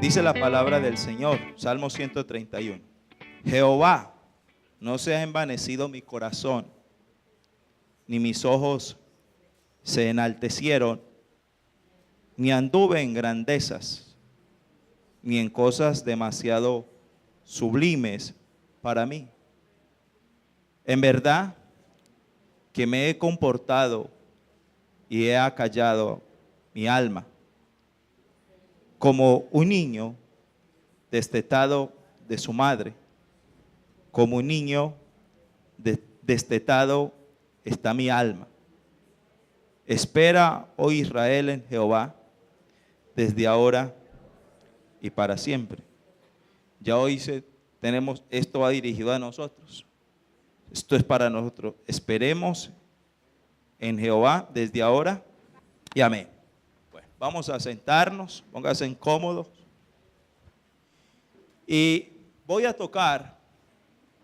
Dice la palabra del Señor, Salmo 131. Jehová, no se ha envanecido mi corazón, ni mis ojos se enaltecieron, ni anduve en grandezas, ni en cosas demasiado sublimes para mí. En verdad que me he comportado y he acallado mi alma, como un niño destetado de su madre, como un niño destetado está mi alma. Espera, oh Israel, en Jehová, desde ahora y para siempre. Ya hoy tenemos, esto va dirigido a nosotros. Esto es para nosotros. Esperemos en Jehová desde ahora y amén. Bueno, vamos a sentarnos, pónganse cómodos. Y voy a tocar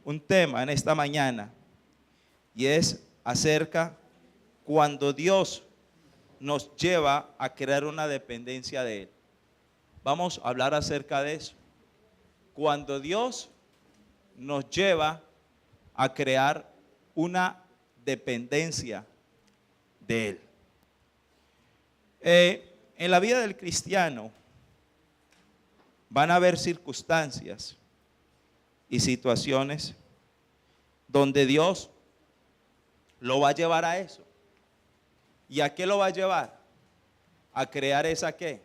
un tema en esta mañana y es acerca cuando Dios nos lleva a crear una dependencia de Él. Vamos a hablar acerca de eso. Cuando Dios nos lleva a crear una dependencia de Él. En la vida del cristiano van a haber circunstancias y situaciones donde Dios lo va a llevar a eso. ¿Y a qué lo va a llevar? A crear esa ¿qué?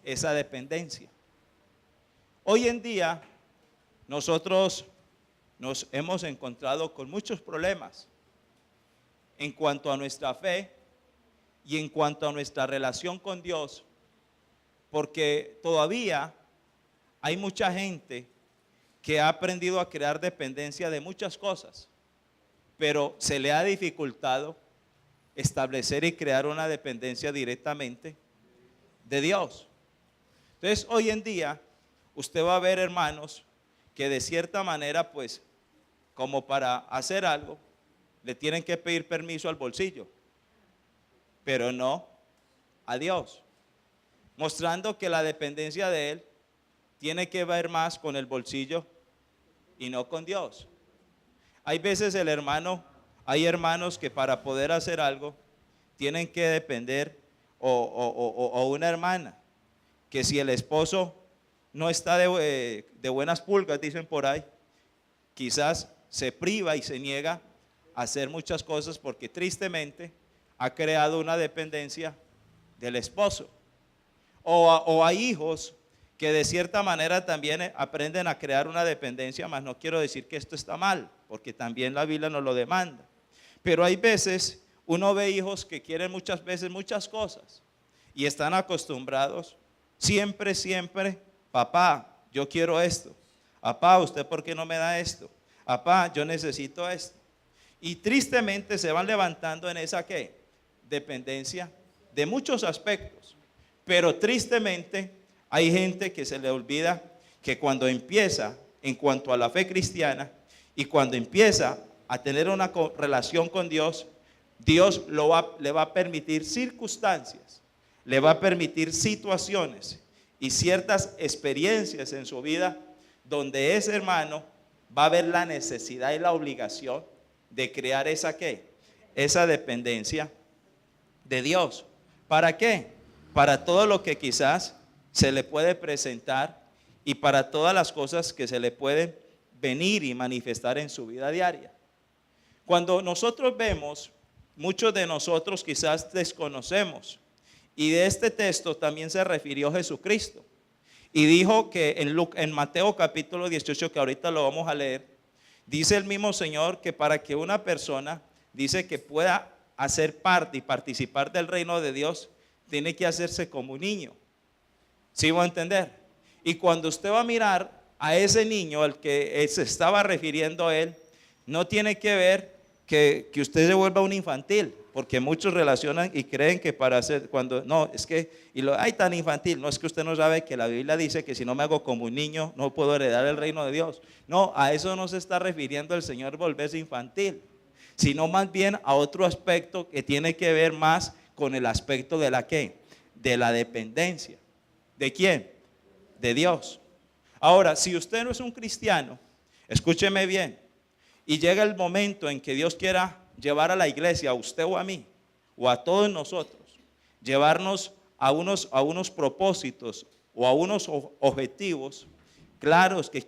Esa dependencia. Hoy en día nosotros nos hemos encontrado con muchos problemas en cuanto a nuestra fe y en cuanto a nuestra relación con Dios, porque todavía hay mucha gente que ha aprendido a crear dependencia de muchas cosas, pero se le ha dificultado establecer y crear una dependencia directamente de Dios. Entonces, hoy en día, usted va a ver hermanos que de cierta manera, pues, como para hacer algo, le tienen que pedir permiso al bolsillo, pero no a Dios, mostrando que la dependencia de Él tiene que ver más con el bolsillo y no con Dios. Hay veces hay hermanos que para poder hacer algo tienen que depender o una hermana, que si el esposo no está de buenas pulgas, dicen por ahí, quizás se priva y se niega a hacer muchas cosas porque tristemente ha creado una dependencia del esposo. O hay hijos que de cierta manera también aprenden a crear una dependencia, mas no quiero decir que esto está mal, porque también la Biblia nos lo demanda. Pero hay veces, uno ve hijos que quieren muchas veces muchas cosas y están acostumbrados siempre, papá, yo quiero esto. Papá, ¿usted por qué no me da esto? Papá, yo necesito esto. Y tristemente se van levantando en esa ¿qué? Dependencia de muchos aspectos. Pero tristemente hay gente que se le olvida que cuando empieza en cuanto a la fe cristiana y cuando empieza a tener una relación con Dios, Dios le va a permitir circunstancias, le va a permitir situaciones y ciertas experiencias en su vida donde ese hermano va a ver la necesidad y la obligación de crear esa ¿qué? Esa dependencia de Dios. ¿Para qué? Para todo lo que quizás se le puede presentar y para todas las cosas que se le pueden venir y manifestar en su vida diaria. Cuando nosotros vemos, muchos de nosotros quizás desconocemos, y de este texto también se refirió Jesucristo, y dijo que en Mateo capítulo 18, que ahorita lo vamos a leer, dice el mismo Señor que para que una persona, dice que pueda hacer parte y participar del reino de Dios, tiene que hacerse como un niño. ¿Sí va a entender? Y cuando usted va a mirar a ese niño al que se estaba refiriendo a él, no tiene que ver que usted se vuelva un infantil, porque muchos relacionan y creen que para hacer, cuando, no, es que, ay, tan infantil, no, es que usted no sabe que la Biblia dice que si no me hago como un niño, no puedo heredar el reino de Dios. No, a eso no se está refiriendo el Señor volverse infantil, sino más bien a otro aspecto que tiene que ver más con el aspecto de la ¿qué? De la dependencia. ¿De quién? de Dios. Ahora, si usted no es un cristiano, escúcheme bien, y llega el momento en que Dios quiera llevar a la iglesia, a usted o a mí, o a todos nosotros, llevarnos a unos propósitos o a unos objetivos claros que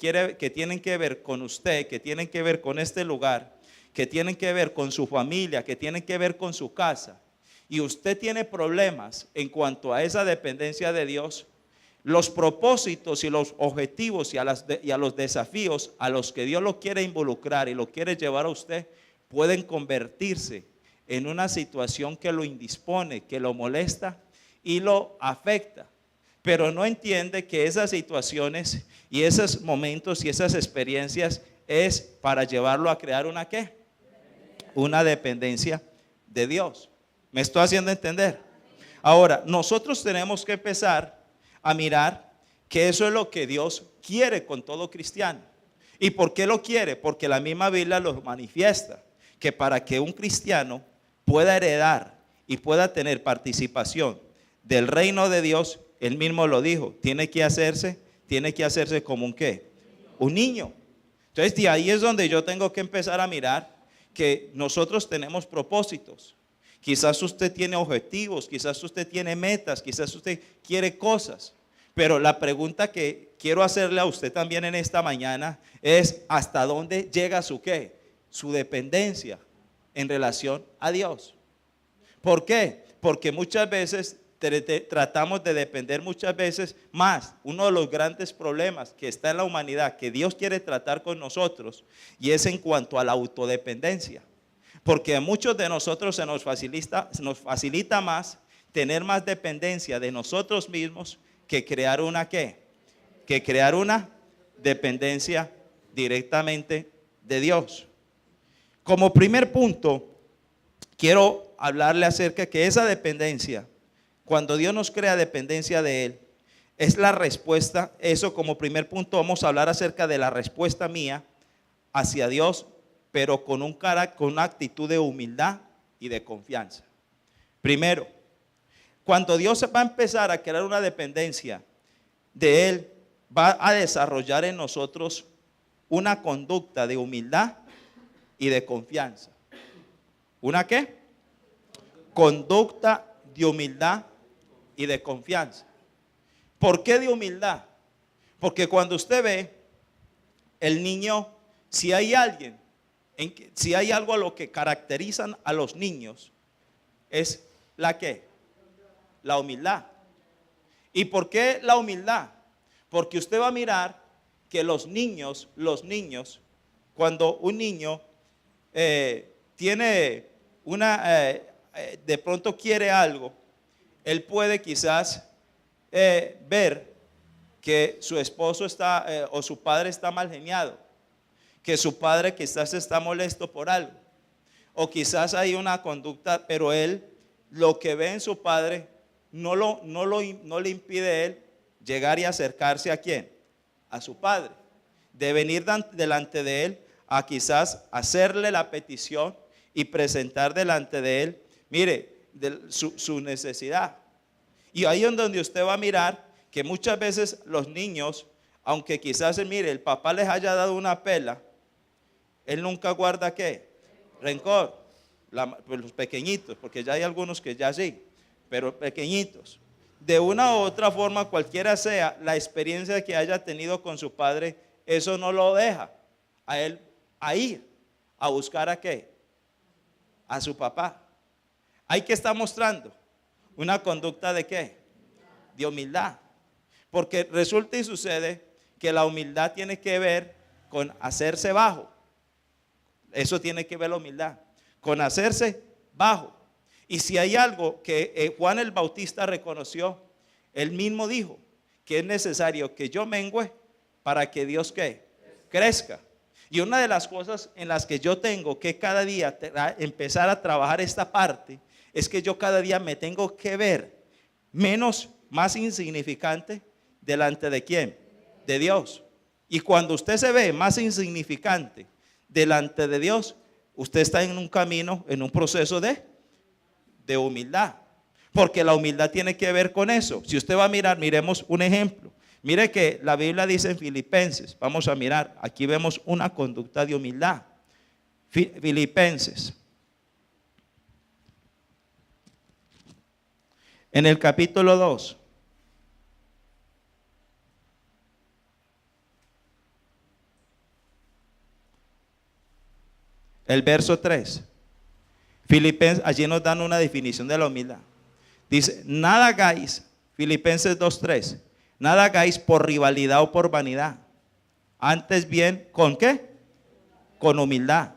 tienen que ver con usted, que tienen que ver con este lugar, que tienen que ver con su familia, que tienen que ver con su casa, y usted tiene problemas en cuanto a esa dependencia de Dios, los propósitos y los objetivos y a los desafíos a los que Dios lo quiere involucrar y lo quiere llevar a usted, pueden convertirse en una situación que lo indispone, que lo molesta y lo afecta. Pero no entiende que esas situaciones y esos momentos y esas experiencias es para llevarlo a crear una ¿qué? Una dependencia de Dios. ¿Me estoy haciendo entender? Ahora, nosotros tenemos que empezar a mirar que eso es lo que Dios quiere con todo cristiano. ¿Y por qué lo quiere? Porque la misma Biblia lo manifiesta, que para que un cristiano pueda heredar y pueda tener participación del reino de Dios, él mismo lo dijo, tiene que hacerse como un ¿qué? Un niño. Entonces de ahí es donde yo tengo que empezar a mirar que nosotros tenemos propósitos. Quizás usted tiene objetivos, quizás usted tiene metas, quizás usted quiere cosas. Pero la pregunta que quiero hacerle a usted también en esta mañana es ¿hasta dónde llega su qué? Su dependencia en relación a Dios. ¿Por qué? Porque muchas veces tratamos de depender muchas veces más. Uno de los grandes problemas que está en la humanidad que Dios quiere tratar con nosotros y es en cuanto a la autodependencia. Porque a muchos de nosotros se nos facilita más tener más dependencia de nosotros mismos que crear una ¿qué? Que crear una dependencia directamente de Dios. Como primer punto, quiero hablarle acerca de que esa dependencia, cuando Dios nos crea dependencia de Él, es la respuesta. Eso como primer punto vamos a hablar acerca de la respuesta mía hacia Dios, pero con una actitud de humildad y de confianza. Primero, cuando Dios va a empezar a crear una dependencia de Él, va a desarrollar en nosotros una conducta de humildad y de confianza. ¿Una qué? Conducta de humildad y de confianza. ¿Por qué de humildad? Porque cuando usted ve el niño, si hay algo a lo que caracterizan a los niños, es la ¿qué? La humildad. ¿Y por qué la humildad? Porque usted va a mirar que los niños, cuando un niño tiene de pronto quiere algo, él puede quizás ver que su esposo está o su padre está mal geniado, que su padre quizás está molesto por algo, o quizás hay una conducta, pero él lo que ve en su padre no le impide a él llegar y acercarse a ¿quién? A su padre, de venir delante de él a quizás hacerle la petición y presentar delante de él, mire, su necesidad. Y ahí es donde usted va a mirar que muchas veces los niños, aunque quizás, mire, el papá les haya dado una pela, él nunca guarda ¿qué? Rencor. Pues los pequeñitos, porque ya hay algunos que ya sí, pero pequeñitos. De una u otra forma, cualquiera sea la experiencia que haya tenido con su padre, eso no lo deja a él a ir a buscar ¿a qué? A su papá. Hay que estar mostrando una conducta de ¿qué? De humildad. Porque resulta y sucede que la humildad tiene que ver con hacerse bajo. Eso tiene que ver la humildad, con hacerse bajo. Y si hay algo que Juan el Bautista reconoció, él mismo dijo que es necesario que yo mengüe para que Dios ¿qué? Crezca. Y una de las cosas en las que yo tengo que cada día empezar a trabajar esta parte es que yo cada día me tengo que ver más insignificante delante de ¿quién? De Dios. Y cuando usted se ve más insignificante delante de Dios, usted está en un camino, en un proceso de humildad. Porque la humildad tiene que ver con eso. Si usted va a mirar, miremos un ejemplo. Mire que la Biblia dice en Filipenses, vamos a mirar, aquí vemos una conducta de humildad. Filipenses, en el capítulo 2. El verso 3. Filipenses, allí nos dan una definición de la humildad. Dice, nada hagáis, Filipenses 2:3, nada hagáis por rivalidad o por vanidad. Antes bien, ¿con qué? Con humildad.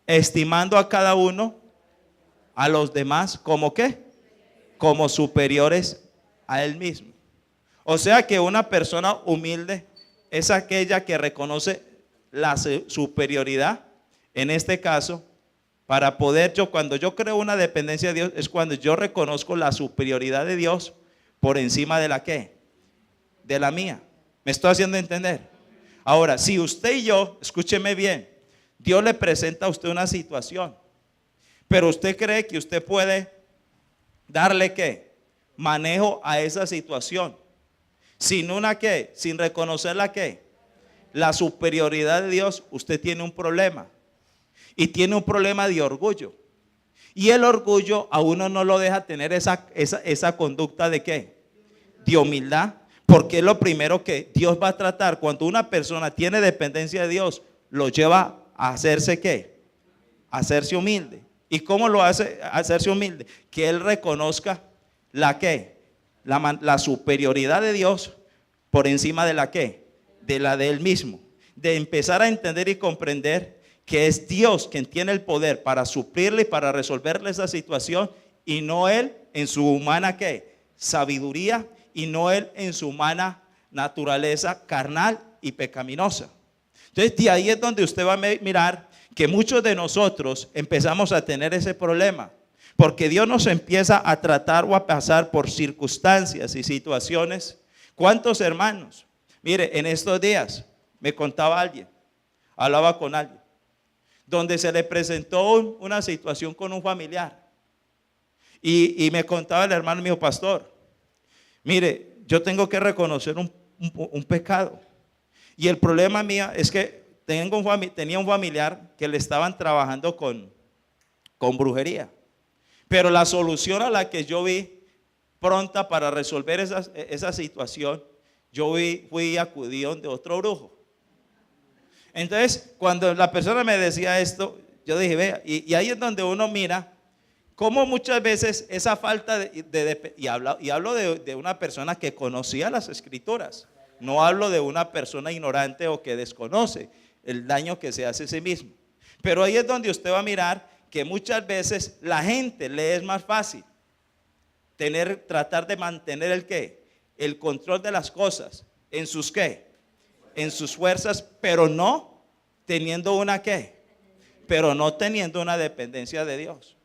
Estimando a cada uno, a los demás, ¿como qué? Como superiores a él mismo. O sea que una persona humilde es aquella que reconoce la superioridad. En este caso, para poder cuando yo creo una dependencia de Dios, es cuando yo reconozco la superioridad de Dios por encima de la ¿qué? De la mía. ¿Me estoy haciendo entender? Ahora, si usted y yo, escúcheme bien, Dios le presenta a usted una situación, pero usted cree que usted puede darle ¿qué? Manejo a esa situación, sin una ¿qué? Sin reconocer la ¿qué? La superioridad de Dios, usted tiene un problema. Y tiene un problema de orgullo. Y el orgullo a uno no lo deja tener esa conducta de ¿qué? De humildad. Porque es lo primero que Dios va a tratar. Cuando una persona tiene dependencia de Dios, lo lleva a hacerse ¿qué? A hacerse humilde. ¿Y cómo lo hace a hacerse humilde? Que él reconozca la ¿qué? La superioridad de Dios por encima de la ¿qué? De la de él mismo. De empezar a entender y comprender que es Dios quien tiene el poder para suplirle y para resolverle esa situación, y no él en su humana ¿qué? Sabiduría, y no él en su humana naturaleza carnal y pecaminosa. Entonces de ahí es donde usted va a mirar que muchos de nosotros empezamos a tener ese problema, porque Dios nos empieza a tratar o a pasar por circunstancias y situaciones. ¿Cuántos hermanos? Mire, en estos días me contaba alguien, hablaba con alguien, donde se le presentó una situación con un familiar. Y me contaba el hermano mío, pastor, mire, yo tengo que reconocer un pecado. Y el problema mío es que tenía un familiar que le estaban trabajando con brujería. Pero la solución a la que yo vi pronta para resolver esa situación, fui y acudí de otro brujo. Entonces, cuando la persona me decía esto, yo dije, vea, y ahí es donde uno mira cómo muchas veces esa falta y hablo de una persona que conocía las escrituras, no hablo de una persona ignorante o que desconoce el daño que se hace a sí mismo. Pero ahí es donde usted va a mirar que muchas veces la gente le es más fácil tratar de mantener el ¿qué? El control de las cosas en sus ¿qué? En sus fuerzas, pero no teniendo una ¿qué? Pero no teniendo una dependencia de Dios.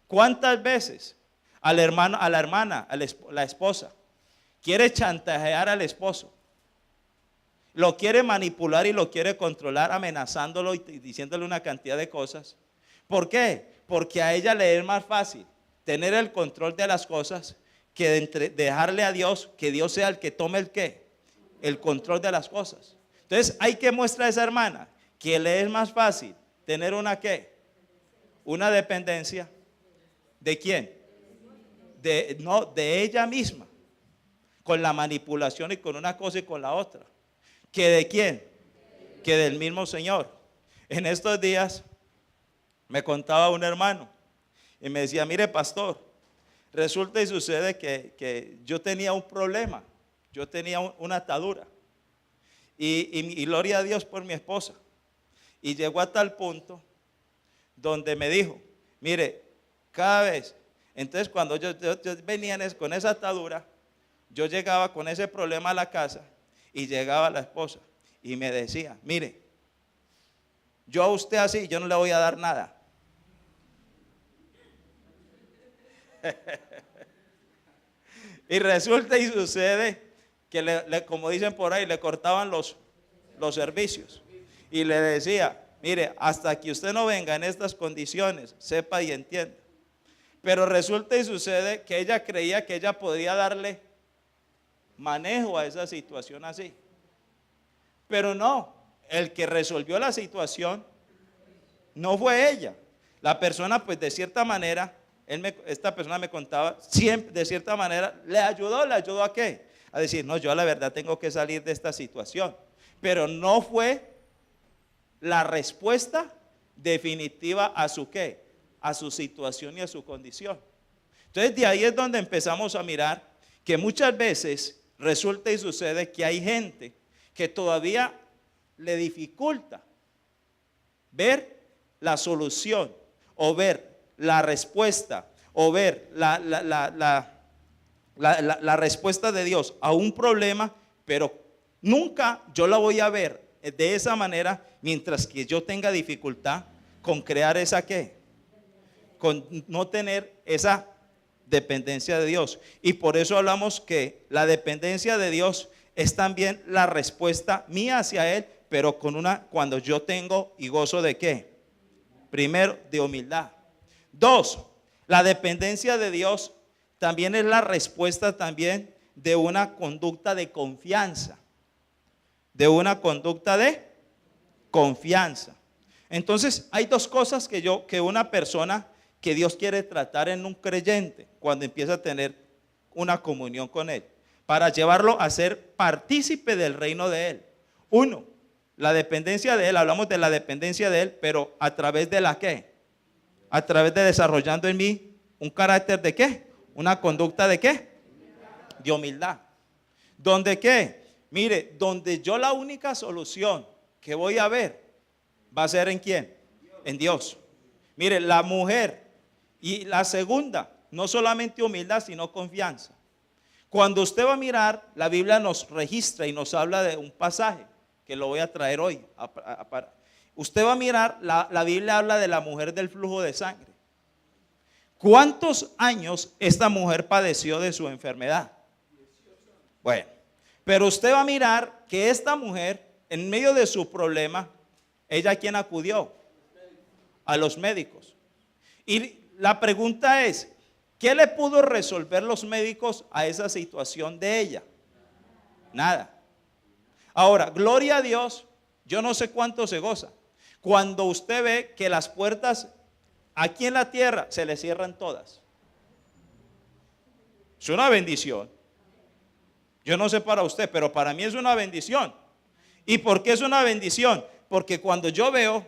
¿Cuántas veces al hermano, a la hermana, la esposa quiere chantajear al esposo? Lo quiere manipular y lo quiere controlar, amenazándolo y diciéndole una cantidad de cosas. ¿Por qué? Porque a ella le es más fácil tener el control de las cosas que dejarle a Dios, que Dios sea el que tome el ¿qué? El control de las cosas. Entonces hay que mostrar a esa hermana que le es más fácil tener una ¿qué? Una dependencia. ¿De quién? De ella misma, con la manipulación y con una cosa y con la otra. ¿Que de quién? Que del mismo Señor. En estos días me contaba un hermano y me decía, mire pastor, resulta y sucede que yo tenía un problema, yo tenía una atadura y gloria a Dios por mi esposa. Y llegó a tal punto donde me dijo, mire, cada vez, entonces cuando yo venía con esa atadura, yo llegaba con ese problema a la casa y llegaba la esposa y me decía, mire, yo a usted así, yo no le voy a dar nada. Y resulta y sucede que como dicen por ahí, le cortaban los servicios. Y le decía, mire, hasta que usted no venga en estas condiciones, sepa y entienda. Pero resulta y sucede que ella creía que ella podía darle manejo a esa situación así. Pero no, el que resolvió la situación no fue ella. La persona, pues de cierta manera, esta persona me contaba, siempre de cierta manera, ¿le ayudó a qué? A decir, no, yo la verdad tengo que salir de esta situación. Pero no fue la respuesta definitiva a su qué, a su situación y a su condición. Entonces de ahí es donde empezamos a mirar que muchas veces resulta y sucede que hay gente que todavía le dificulta ver la solución o ver la respuesta o ver la respuesta de Dios a un problema, pero nunca yo la voy a ver de esa manera mientras que yo tenga dificultad con crear esa qué, con no tener esa dependencia de Dios. Y por eso hablamos que la dependencia de Dios es también la respuesta mía hacia Él, pero cuando yo tengo y gozo de qué, primero de humildad. 2, la dependencia de Dios también es la respuesta también de una conducta de confianza, de confianza. Entonces hay dos cosas que una persona que Dios quiere tratar en un creyente cuando empieza a tener una comunión con Él, para llevarlo a ser partícipe del reino de Él. 1, la dependencia de Él, hablamos de la dependencia de Él, pero a través de la qué, a través de desarrollando en mí un carácter de qué, una conducta de qué, de humildad. ¿Donde qué? Mire, donde yo la única solución que voy a ver va a ser ¿en quién? En Dios. Mire, la mujer y la segunda, no solamente humildad, sino confianza. Cuando usted va a mirar, la Biblia nos registra y nos habla de un pasaje que lo voy a traer hoy. Usted va a mirar, la Biblia habla de la mujer del flujo de sangre. ¿Cuántos años esta mujer padeció de su enfermedad? Bueno, pero usted va a mirar que esta mujer, en medio de su problema, ¿ella a quién acudió? A los médicos. Y la pregunta es, ¿qué le pudo resolver los médicos a esa situación de ella? Nada. Ahora, gloria a Dios, yo no sé cuánto se goza cuando usted ve que las puertas aquí en la tierra se le cierran todas. Es una bendición. Yo no sé para usted, pero para mí es una bendición. ¿Y por qué es una bendición? Porque cuando yo veo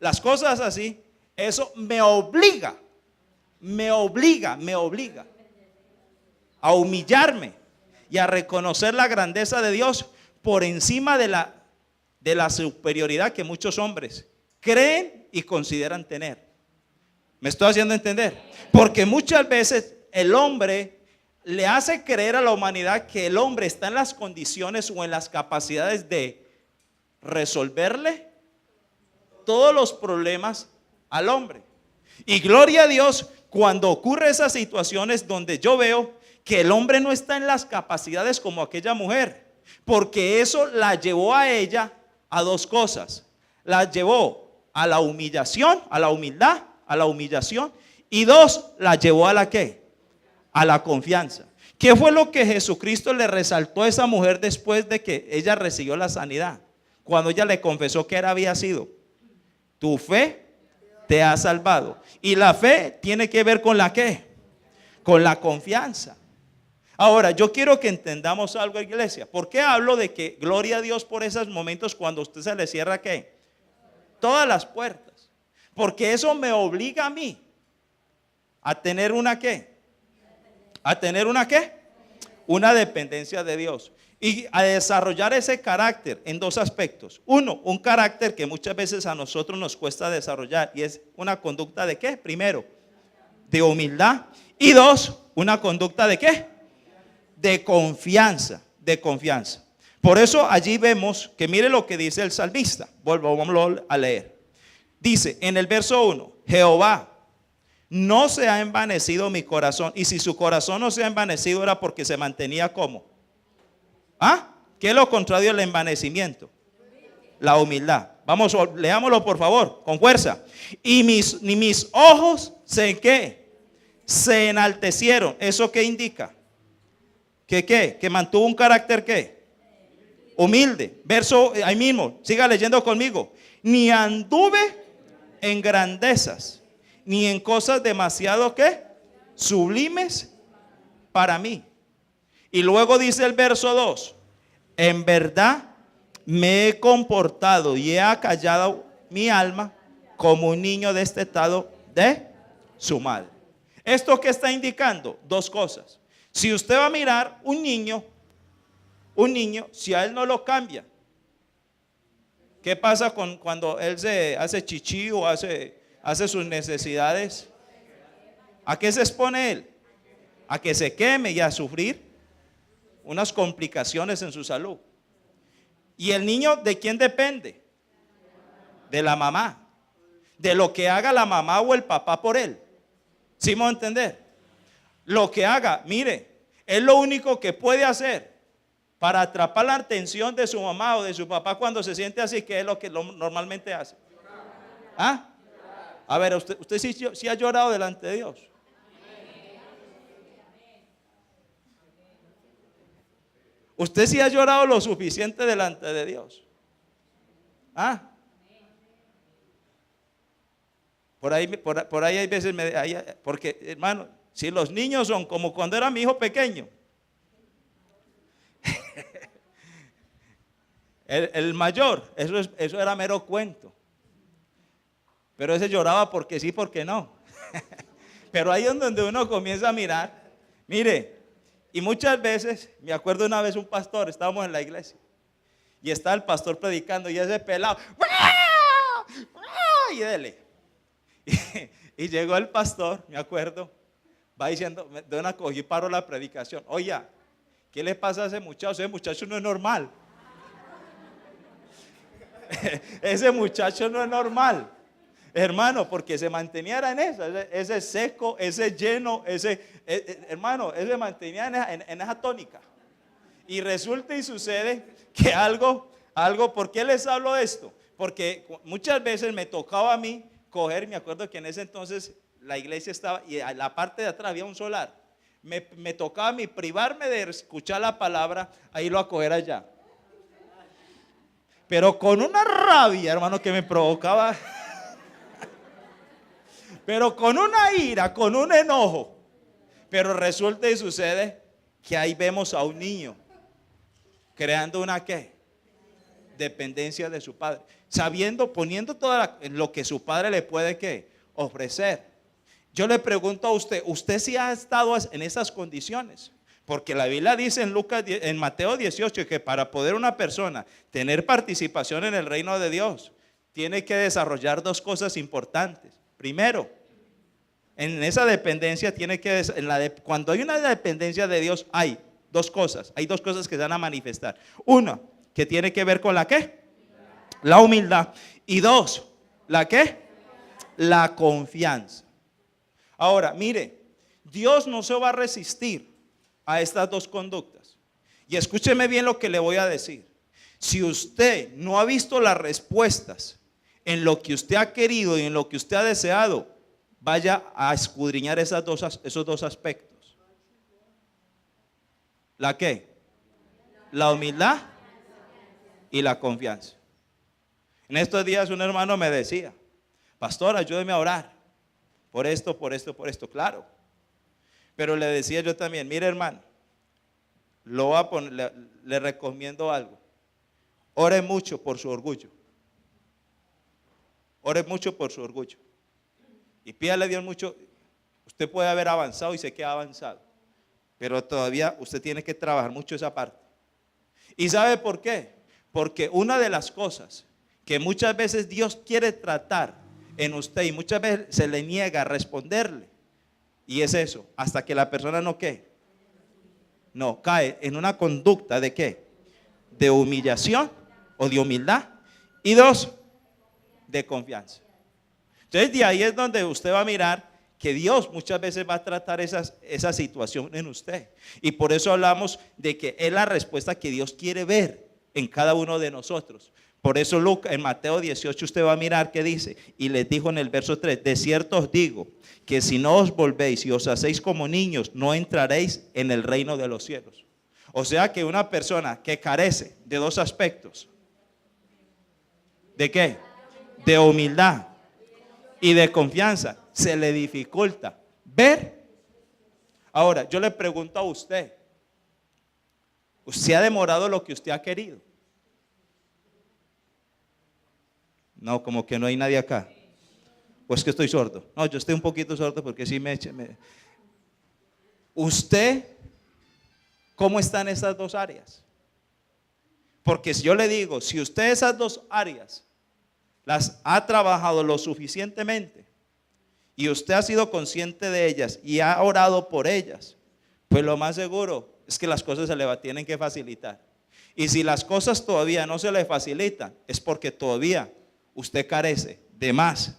las cosas así, eso me obliga a humillarme y a reconocer la grandeza de Dios por encima de la superioridad que muchos hombres creen y consideran tener. ¿Me estoy haciendo entender? Porque muchas veces el hombre le hace creer a la humanidad que el hombre está en las condiciones o en las capacidades de resolverle todos los problemas al hombre. Y gloria a Dios cuando ocurre esas situaciones donde yo veo que el hombre no está en las capacidades como aquella mujer, porque eso la llevó a ella a dos cosas. La llevó a la humillación, a la humildad, a la humillación, y 2, la llevó a la ¿qué? A la confianza. ¿Qué fue lo que Jesucristo le resaltó a esa mujer después de que ella recibió la sanidad? Cuando ella le confesó que había sido, tu fe te ha salvado. Y la fe tiene que ver con la ¿qué? Con la confianza. Ahora, yo quiero que entendamos algo, iglesia. ¿Por qué hablo de que gloria a Dios por esos momentos cuando a usted se le cierra qué? Todas las puertas. Porque eso me obliga a mí a tener una ¿qué? A tener una ¿qué? Una dependencia de Dios. Y a desarrollar ese carácter en dos aspectos. 1, un carácter que muchas veces a nosotros nos cuesta desarrollar, y es una conducta de ¿qué? Primero, de humildad. Y 2, una conducta de ¿qué? De confianza, de confianza. Por eso allí vemos que mire lo que dice el salmista. Vamos a leer. Dice en el verso 1, Jehová, no se ha envanecido mi corazón. Y si su corazón no se ha envanecido era porque se mantenía como. ¿Ah? ¿Qué es lo contrario del envanecimiento? La humildad. Vamos, leámoslo por favor, con fuerza. Y mis ojos se ¿qué? Se enaltecieron. ¿Eso qué indica? Que mantuvo un carácter ¿qué? Humilde. Verso ahí mismo, siga leyendo conmigo. Ni anduve en grandezas, ni en cosas demasiado ¿qué? Sublimes para mí. Y luego dice el verso 2. En verdad me he comportado y he acallado mi alma como un niño destetado de su madre. ¿Esto qué está indicando? Dos cosas. Si usted va a mirar un niño, si a él no lo cambia, ¿qué pasa cuando él se hace chichi o hace sus necesidades? ¿A qué se expone él? A que se queme y a sufrir unas complicaciones en su salud. ¿Y el niño de quién depende? De la mamá. De lo que haga la mamá o el papá por él. ¿Sí me va a entender? Lo que haga, mire, es lo único que puede hacer para atrapar la atención de su mamá o de su papá cuando se siente así, que es lo que normalmente hace. ¿Ah? A ver, usted sí ha llorado delante de Dios. Usted sí ha llorado lo suficiente delante de Dios. ¿Ah? Por ahí hay veces, porque hermano, si los niños son como cuando era mi hijo pequeño. El mayor, eso era mero cuento. Pero ese lloraba porque sí, porque no. Pero ahí es donde uno comienza a mirar. Mire, y muchas veces, me acuerdo una vez un pastor, estábamos en la iglesia, y está el pastor predicando, y ese pelado, y dele. Y llegó el pastor, me acuerdo, va diciendo, de una cogí paro la predicación. Oye, ¿qué le pasa a ese muchacho? Ese muchacho no es normal. Ese muchacho no es normal, hermano, porque se mantenía en eso, ese seco, ese lleno, hermano, ese mantenía en esa tónica. Y resulta y sucede que algo, ¿por qué les hablo de esto? Porque muchas veces me tocaba a mí coger, me acuerdo que en ese entonces la iglesia estaba, y a la parte de atrás había un solar. Me tocaba a mí privarme de escuchar la palabra, a irlo a coger allá. Pero con una rabia, hermano, que me provocaba. Pero con una ira, con un enojo. Pero resulta y sucede que ahí vemos a un niño creando una ¿qué? Dependencia de su padre. Sabiendo, poniendo todo lo que su padre le puede ¿qué? Ofrecer. Yo le pregunto a ¿usted sí ha estado en esas condiciones? Porque la Biblia dice en Mateo 18 que para poder una persona tener participación en el reino de Dios, tiene que desarrollar dos cosas importantes. Primero, en esa dependencia cuando hay una dependencia de Dios hay dos cosas que se van a manifestar. Una, que tiene que ver con la ¿qué? La humildad. Y dos, ¿la qué? La confianza. Ahora, mire, Dios no se va a resistir a estas dos conductas. Y escúcheme bien lo que le voy a decir. Si usted no ha visto las respuestas en lo que usted ha querido y en lo que usted ha deseado, vaya a escudriñar esos dos aspectos. ¿La qué? La humildad y la confianza. En estos días un hermano me decía, pastor, ayúdeme a orar por esto, claro. Pero le decía yo también, mire hermano, le recomiendo algo. Ore mucho por su orgullo. Ore mucho por su orgullo. Y pídale a Dios mucho. Usted puede haber avanzado y sé que ha avanzado, pero todavía usted tiene que trabajar mucho esa parte. ¿Y sabe por qué? Porque una de las cosas que muchas veces Dios quiere tratar en usted y muchas veces se le niega a responderle, y es eso, hasta que la persona no ¿qué? No, cae en una conducta de ¿qué? De humillación o de humildad. Y dos, de confianza. Entonces de ahí es donde usted va a mirar que Dios muchas veces va a tratar esa situación en usted. Y por eso hablamos de que es la respuesta que Dios quiere ver en cada uno de nosotros. Por eso en Mateo 18 usted va a mirar que dice, y les dijo en el verso 3, de cierto os digo, que si no os volvéis y os hacéis como niños, no entraréis en el reino de los cielos. O sea que una persona que carece de dos aspectos, ¿de qué? De humildad y de confianza, se le dificulta ver. Ahora, yo le pregunto a usted, ¿usted ha demorado lo que usted ha querido? No, como que no hay nadie acá. ¿O es que estoy sordo? No, yo estoy un poquito sordo porque sí me. ¿Usted cómo está en esas dos áreas? Porque si yo le digo, si usted esas dos áreas las ha trabajado lo suficientemente y usted ha sido consciente de ellas y ha orado por ellas, pues lo más seguro es que las cosas se le tienen que facilitar. Y si las cosas todavía no se le facilitan, es porque todavía usted carece de más.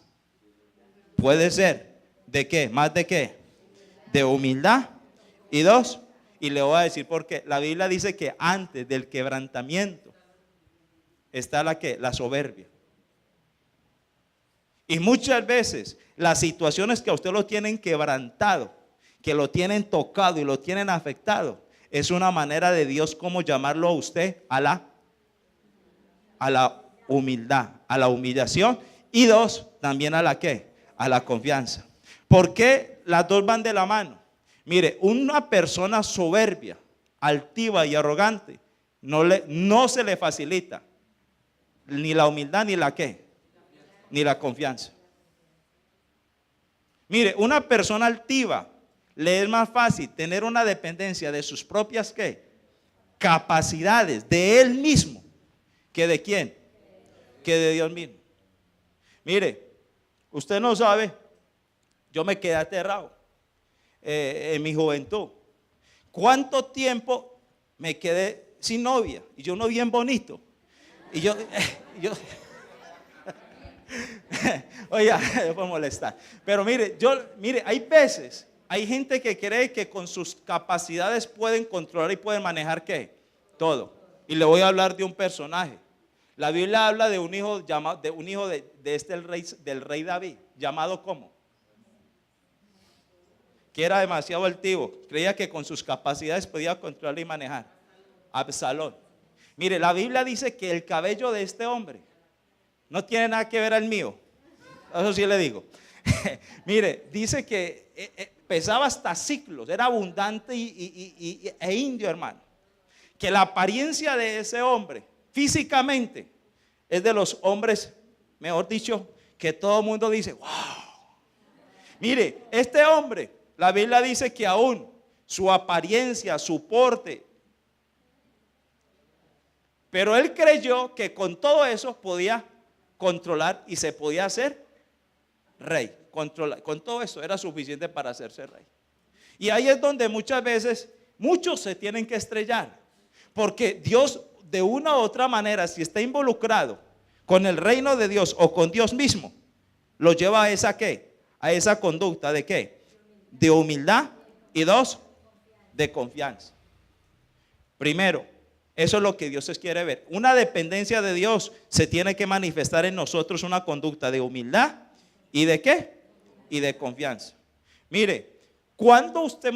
Puede ser, ¿de qué? ¿Más de qué? De humildad. Y dos, y le voy a decir porque la Biblia dice que antes del quebrantamiento está la que, la soberbia. Y muchas veces las situaciones que a usted lo tienen quebrantado, que lo tienen tocado y lo tienen afectado, es una manera de Dios como llamarlo a usted a la humildad, a la humillación. Y dos, también a la ¿qué? A la confianza. ¿Por qué las dos van de la mano? Mire, una persona soberbia, altiva y arrogante, no se le facilita ni la humildad ni la ¿qué? Ni la confianza. Mire, una persona altiva le es más fácil tener una dependencia de sus propias ¿qué? Capacidades, de él mismo, que de quién, que de Dios mismo. Mire, usted no sabe, yo me quedé aterrado en mi juventud. ¿Cuánto tiempo me quedé sin novia? Y yo no bien bonito. Y yo oiga, no puedo molestar. Pero mire, hay veces, hay gente que cree que con sus capacidades pueden controlar y pueden manejar ¿qué? Todo. Y le voy a hablar de un personaje. La Biblia habla de un hijo llamado, del rey David, llamado ¿cómo? Que era demasiado altivo, creía que con sus capacidades podía controlar y manejar. Absalón. Mire, la Biblia dice que el cabello de este hombre no tiene nada que ver al mío. Eso sí le digo. Mire, dice que pesaba hasta ciclos, era abundante e indio, hermano. Que la apariencia de ese hombre, físicamente, es de los hombres, mejor dicho, que todo el mundo dice, wow. Mire, este hombre, la Biblia dice que aún su apariencia, su porte, pero él creyó que con todo eso podía controlar y se podía hacer rey. Con todo eso era suficiente para hacerse rey. Y ahí es donde muchas veces muchos se tienen que estrellar, porque Dios de una u otra manera, si está involucrado con el reino de Dios o con Dios mismo, lo lleva a esa ¿qué? A esa conducta de ¿qué? De humildad y dos, de confianza. Primero, eso es lo que Dios quiere ver. Una dependencia de Dios se tiene que manifestar en nosotros una conducta de humildad y de ¿qué? Y de confianza. Mire, cuando usted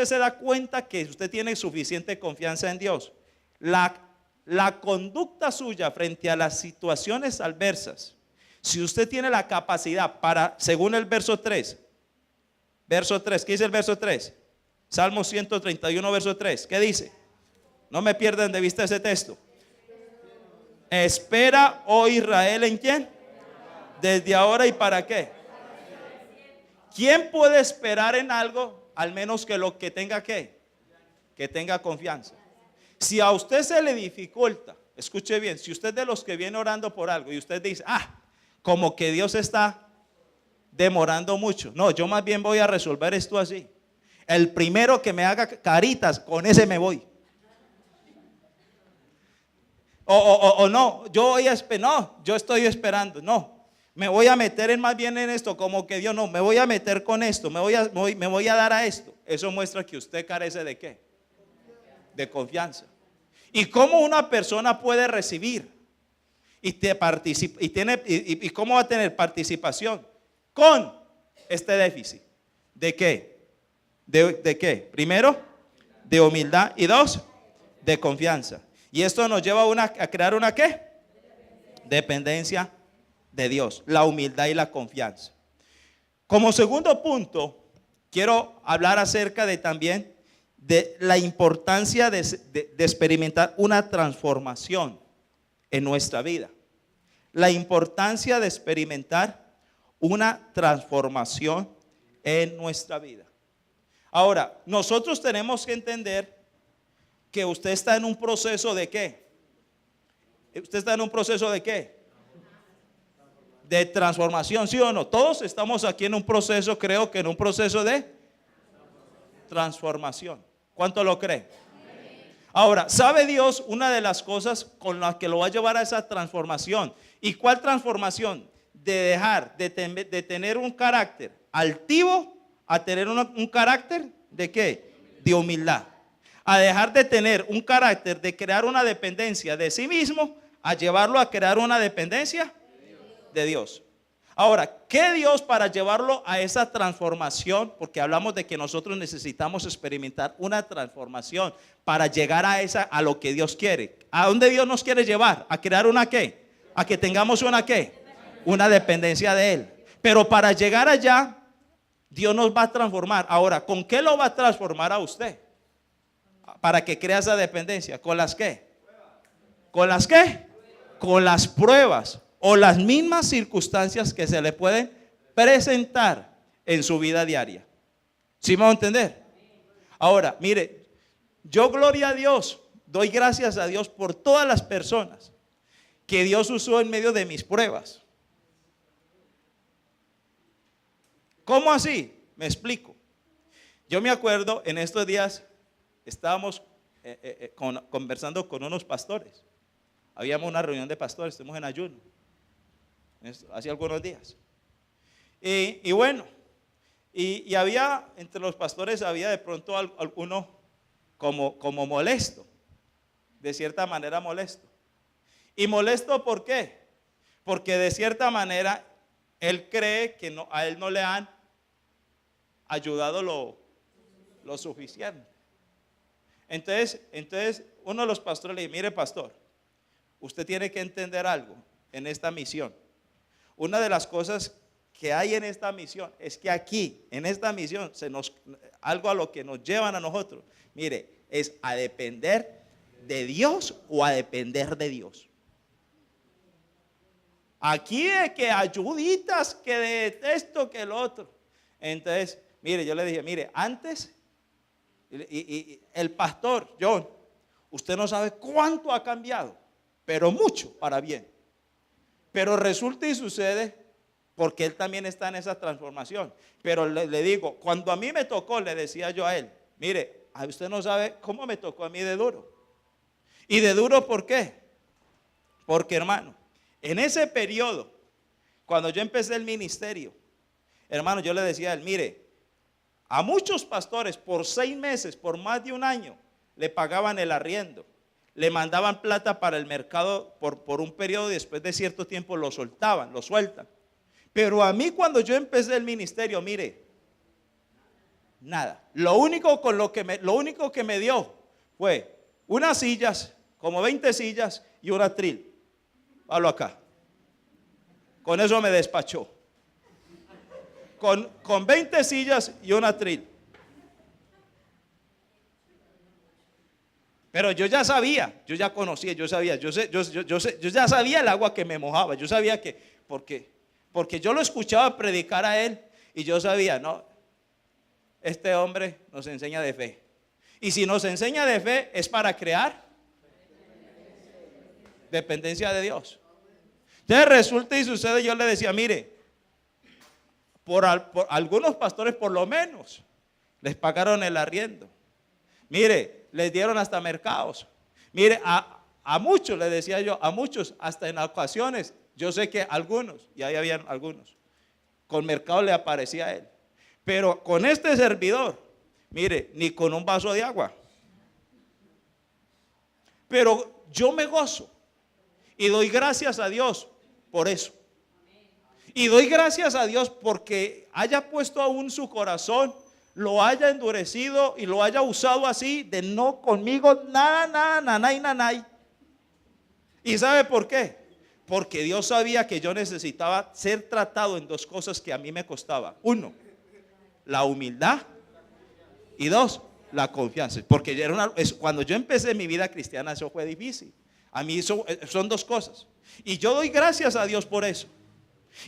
se da cuenta que usted tiene suficiente confianza en Dios, la conducta suya frente a las situaciones adversas, si usted tiene la capacidad para, según el verso 3, ¿qué dice el verso 3? Salmo 131, verso 3, ¿qué dice? No me pierdan de vista ese texto. Espera, oh Israel, ¿en quién? Desde ahora y para qué. ¿Quién puede esperar en algo al menos que lo que tenga qué? Que tenga confianza. Si a usted se le dificulta, escuche bien, si usted es de los que viene orando por algo y usted dice, como que Dios está demorando mucho. No, yo más bien voy a resolver esto así. El primero que me haga caritas, con ese me voy. O no, yo estoy esperando. No, me voy a meter más bien en esto, como que Dios no, me voy a meter con esto, me voy a dar a esto. Eso muestra que usted carece de ¿qué? De confianza. ¿Y cómo una persona puede recibir y cómo va a tener participación con este déficit? ¿De qué? ¿De qué? Primero, de humildad. Y dos, de confianza. Y esto nos lleva a crear una ¿qué? Dependencia de Dios. La humildad y la confianza. Como segundo punto, quiero hablar acerca de también de la importancia de experimentar una transformación en nuestra vida. La importancia de experimentar una transformación en nuestra vida. Ahora, nosotros tenemos que entender que usted está en un proceso de ¿qué? ¿Usted está en un proceso de qué? De transformación, ¿sí o no? Todos estamos aquí en un proceso, creo que en un proceso de transformación. ¿Cuánto lo cree? Ahora, ¿sabe Dios una de las cosas con las que lo va a llevar a esa transformación? ¿Y cuál transformación? De dejar de tener un carácter altivo a tener un carácter ¿de qué? De humildad. A dejar de tener un carácter de crear una dependencia de sí mismo a llevarlo a crear una dependencia de Dios. Ahora, ¿qué Dios para llevarlo a esa transformación? Porque hablamos de que nosotros necesitamos experimentar una transformación para llegar a lo que Dios quiere. ¿A dónde Dios nos quiere llevar? ¿A crear una qué? A que tengamos una qué? Una dependencia de Él. Pero para llegar allá, Dios nos va a transformar. Ahora, ¿con qué lo va a transformar a usted? Para que crea esa dependencia. ¿Con las qué? ¿Con las qué? Con las pruebas o las mismas circunstancias que se le pueden presentar en su vida diaria. ¿Sí me va a entender? Ahora, mire, yo gloria a Dios, doy gracias a Dios por todas las personas que Dios usó en medio de mis pruebas. ¿Cómo así? Me explico. Yo me acuerdo, en estos días estábamos conversando con unos pastores. Habíamos una reunión de pastores, estuvimos en ayuno hace algunos días. Y bueno, y había, entre los pastores había de pronto alguno como molesto, de cierta manera molesto. ¿Y molesto por qué? Porque de cierta manera él cree que a él no le han ayudado lo suficiente. Entonces uno de los pastores le dice: mire, pastor, usted tiene que entender algo en esta misión. Una de las cosas que hay en esta misión es que aquí, en esta misión, algo a lo que nos llevan a nosotros, mire, es a depender de Dios o a depender de Dios. Aquí es que ayuditas, que de esto, que el otro. Entonces, mire, yo le dije: mire, antes, y el pastor John, usted no sabe cuánto ha cambiado, pero mucho para bien. Pero resulta y sucede, porque él también está en esa transformación. Pero le digo, cuando a mí me tocó, le decía yo a él: mire, usted no sabe cómo me tocó a mí de duro. ¿Y de duro por qué? Porque, hermano, en ese periodo, cuando yo empecé el ministerio, hermano, yo le decía a él: mire, a muchos pastores por 6 meses, por más de un año, le pagaban el arriendo. Le mandaban plata para el mercado por un periodo y después de cierto tiempo lo sueltan. Pero a mí, cuando yo empecé el ministerio, mire, nada. Lo único que me dio fue unas sillas, como 20 sillas y un atril. Hablo acá. Con eso me despachó. Con 20 sillas y un atril. Pero yo ya sabía, yo ya conocía, yo ya sabía el agua que me mojaba. Yo sabía que, porque yo lo escuchaba predicar a él y yo sabía, no, este hombre nos enseña de fe. Y si nos enseña de fe es para crear dependencia de Dios. Entonces resulta y sucede, yo le decía: mire, por algunos pastores por lo menos les pagaron el arriendo. Mire, les dieron hasta mercados. Mire, a muchos, le decía yo, a muchos, hasta en ocasiones, yo sé que algunos, y ahí habían algunos, con mercado le aparecía a él. Pero con este servidor, mire, ni con un vaso de agua. Pero yo me gozo y doy gracias a Dios por eso. Y doy gracias a Dios porque haya puesto aún su corazón lo haya endurecido y lo haya usado así, de no conmigo, nada, nanay. ¿Y sabe por qué? Porque Dios sabía que yo necesitaba ser tratado en dos cosas que a mí me costaba. Uno, la humildad, y dos, la confianza. Porque cuando yo empecé mi vida cristiana, eso fue difícil. A mí son dos cosas. Y yo doy gracias a Dios por eso.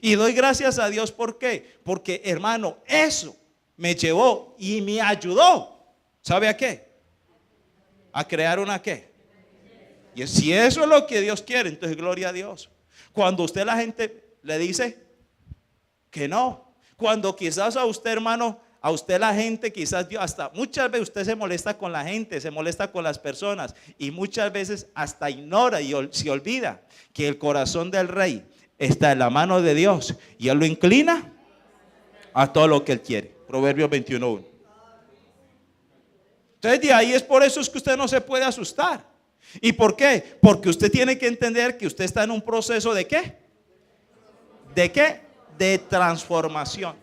Y doy gracias a Dios, ¿por qué? Porque, hermano, eso me llevó y me ayudó. ¿Sabe a qué? A crear una ¿qué? Y si eso es lo que Dios quiere, entonces gloria a Dios. Cuando usted, la gente le dice que no. Cuando quizás a usted, hermano, a usted la gente, quizás Dios, hasta muchas veces usted se molesta con la gente, se molesta con las personas, y muchas veces hasta ignora y se olvida que el corazón del rey está en la mano de Dios y Él lo inclina a todo lo que Él quiere. Proverbios 21:1. Entonces de ahí es por eso es que usted no se puede asustar. ¿Y por qué? Porque usted tiene que entender que usted está en un proceso ¿de qué? ¿De qué? De transformación.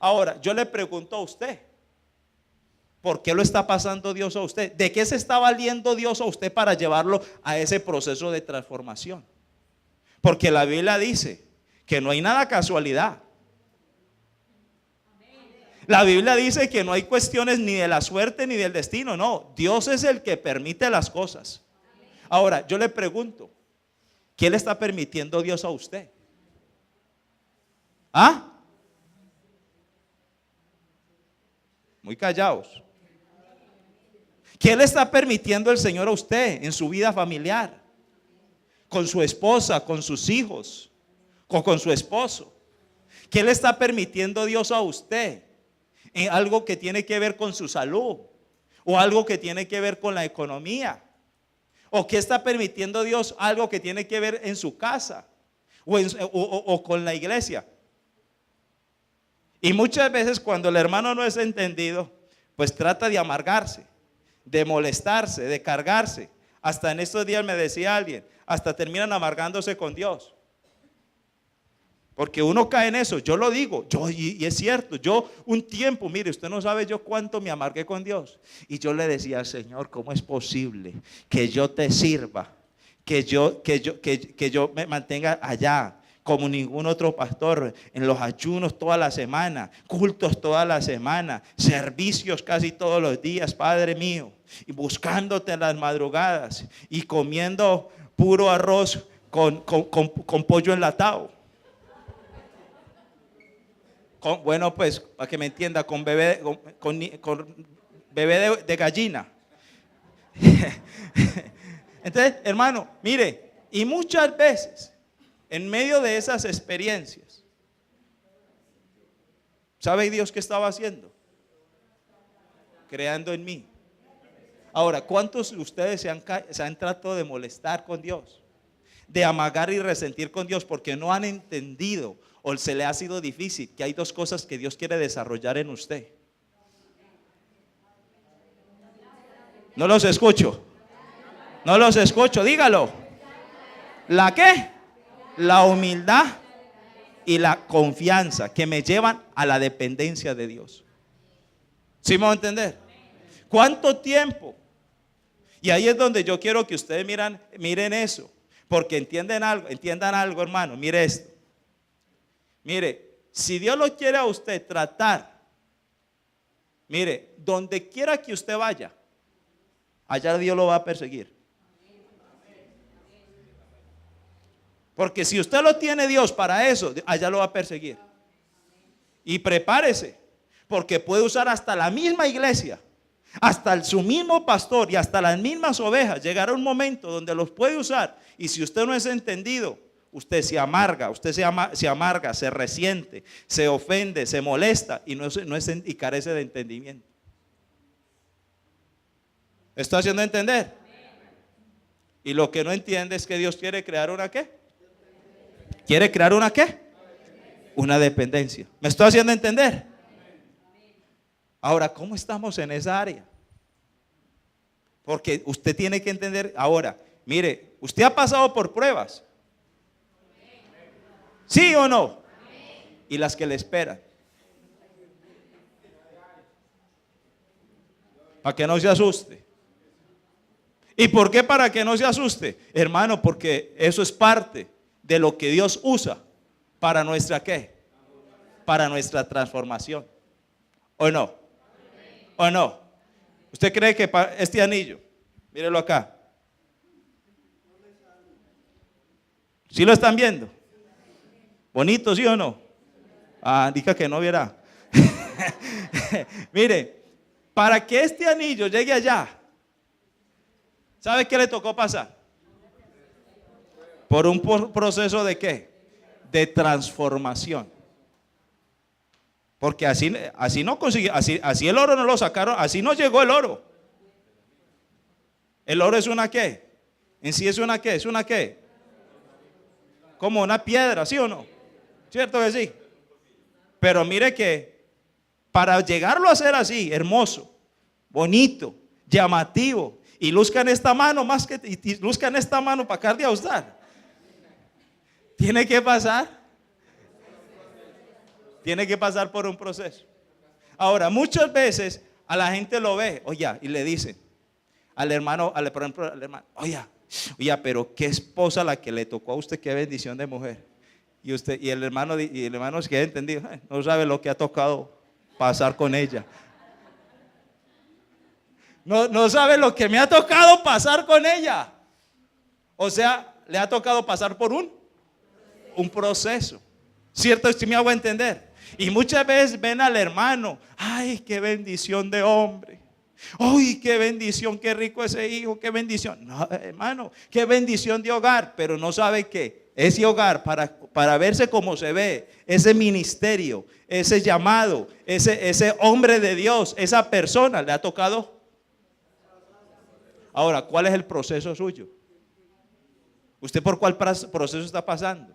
Ahora, yo le pregunto a usted, ¿por qué lo está pasando Dios a usted? ¿De qué se está valiendo Dios a usted para llevarlo a ese proceso de transformación? Porque la Biblia dice que no hay nada casualidad. La Biblia dice que no hay cuestiones ni de la suerte ni del destino. No, Dios es el que permite las cosas. Ahora, yo le pregunto, ¿qué le está permitiendo Dios a usted? ¿Ah? Muy callados. ¿Qué le está permitiendo el Señor a usted en su vida familiar? Con su esposa, con sus hijos, con su esposo. ¿Qué le está permitiendo Dios a usted en algo que tiene que ver con su salud? ¿O algo que tiene que ver con la economía? ¿O qué está permitiendo Dios algo que tiene que ver en su casa? ¿O con la iglesia? Y muchas veces cuando el hermano no es entendido, pues trata de amargarse, de molestarse, de cargarse. Hasta en estos días me decía alguien, hasta terminan amargándose con Dios. Porque uno cae en eso, yo lo digo, y es cierto, yo un tiempo, mire, usted no sabe yo cuánto me amargué con Dios. Y yo le decía, Señor, ¿cómo es posible que yo te sirva? Que yo me mantenga allá como ningún otro pastor, en los ayunos toda la semana, cultos toda la semana, servicios casi todos los días, Padre mío, y buscándote en las madrugadas y comiendo puro arroz con pollo enlatado. Bueno, pues, para que me entienda, con bebé de gallina. Entonces, hermano, mire, y muchas veces, en medio de esas experiencias, ¿sabe Dios qué estaba haciendo? Creando en mí. Ahora, ¿cuántos de ustedes se han tratado de molestar con Dios? De amagar y resentir con Dios porque no han entendido o se le ha sido difícil que hay dos cosas que Dios quiere desarrollar en usted? No los escucho. No los escucho, dígalo. ¿La qué? La humildad y la confianza que me llevan a la dependencia de Dios. ¿Sí me va a entender? ¿Cuánto tiempo? Y ahí es donde yo quiero que ustedes miren eso. Porque entiendan algo, hermano. Mire esto. Mire, si Dios lo quiere a usted tratar, mire, donde quiera que usted vaya, allá Dios lo va a perseguir. Porque si usted lo tiene Dios para eso, allá lo va a perseguir. Y prepárese, porque puede usar hasta la misma iglesia, hasta su mismo pastor y hasta las mismas ovejas. Llegará un momento donde los puede usar. Y si usted no es entendido, usted se amarga, se resiente, se ofende, se molesta y carece de entendimiento. ¿Está haciendo entender? Y lo que no entiende es que Dios quiere crear una ¿qué? ¿Quiere crear una qué? Una dependencia. ¿Me estoy haciendo entender? Ahora, ¿cómo estamos en esa área? Porque usted tiene que entender ahora. Mire, usted ha pasado por pruebas. ¿Sí o no? Y las que le esperan. Para que no se asuste. ¿Y por qué para que no se asuste? Hermano, porque eso es parte de lo que Dios usa para nuestra ¿qué? Para nuestra transformación. ¿O no? ¿O no? ¿Usted cree que este anillo, mírelo acá, ¿sí lo están viendo? ¿Bonito, sí o no? Ah, diga que no viera. Mire, para que este anillo llegue allá, ¿sabe qué le tocó pasar? Por un proceso de ¿qué? De transformación. Porque así no consiguió, así el oro no lo sacaron, así no llegó el oro. El oro es una ¿qué? En sí es una ¿qué? Es una ¿qué? Como una piedra, ¿sí o no? ¿Cierto que sí? Pero mire que para llegarlo a hacer así, hermoso, bonito, llamativo, y luzcan esta mano más que y luzcan esta mano para acá de a usar, tiene que pasar por un proceso. Ahora, muchas veces a la gente lo ve, oye, y le dice al hermano, por ejemplo, al hermano, oye, pero qué esposa la que le tocó a usted, qué bendición de mujer. Y el hermano se queda entendido, no sabe lo que ha tocado pasar con ella. No sabe lo que me ha tocado pasar con ella. O sea, le ha tocado pasar por un proceso. ¿Cierto? Si me hago entender. Y muchas veces ven al hermano, ay, qué bendición de hombre. Ay, qué bendición, qué rico ese hijo, qué bendición. No, hermano, qué bendición de hogar, pero no sabe que ese hogar, para verse como se ve, ese ministerio, ese llamado, ese hombre de Dios, esa persona le ha tocado. Ahora, ¿cuál es el proceso suyo? ¿Usted por cuál proceso está pasando?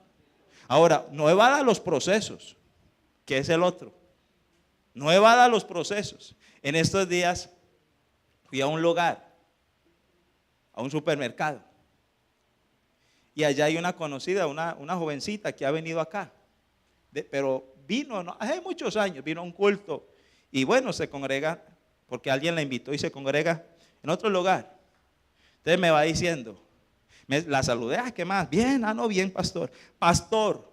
Ahora, no evada los procesos, que es el otro. No evada los procesos. En estos días fui a un lugar, a un supermercado, y allá hay una conocida, una jovencita que ha venido acá, pero vino, hace muchos años, vino a un culto, y bueno, se congrega, porque alguien la invitó y se congrega en otro lugar. Entonces me va diciendo, la saludé, ¿qué más? Bien, no, bien, pastor. Pastor,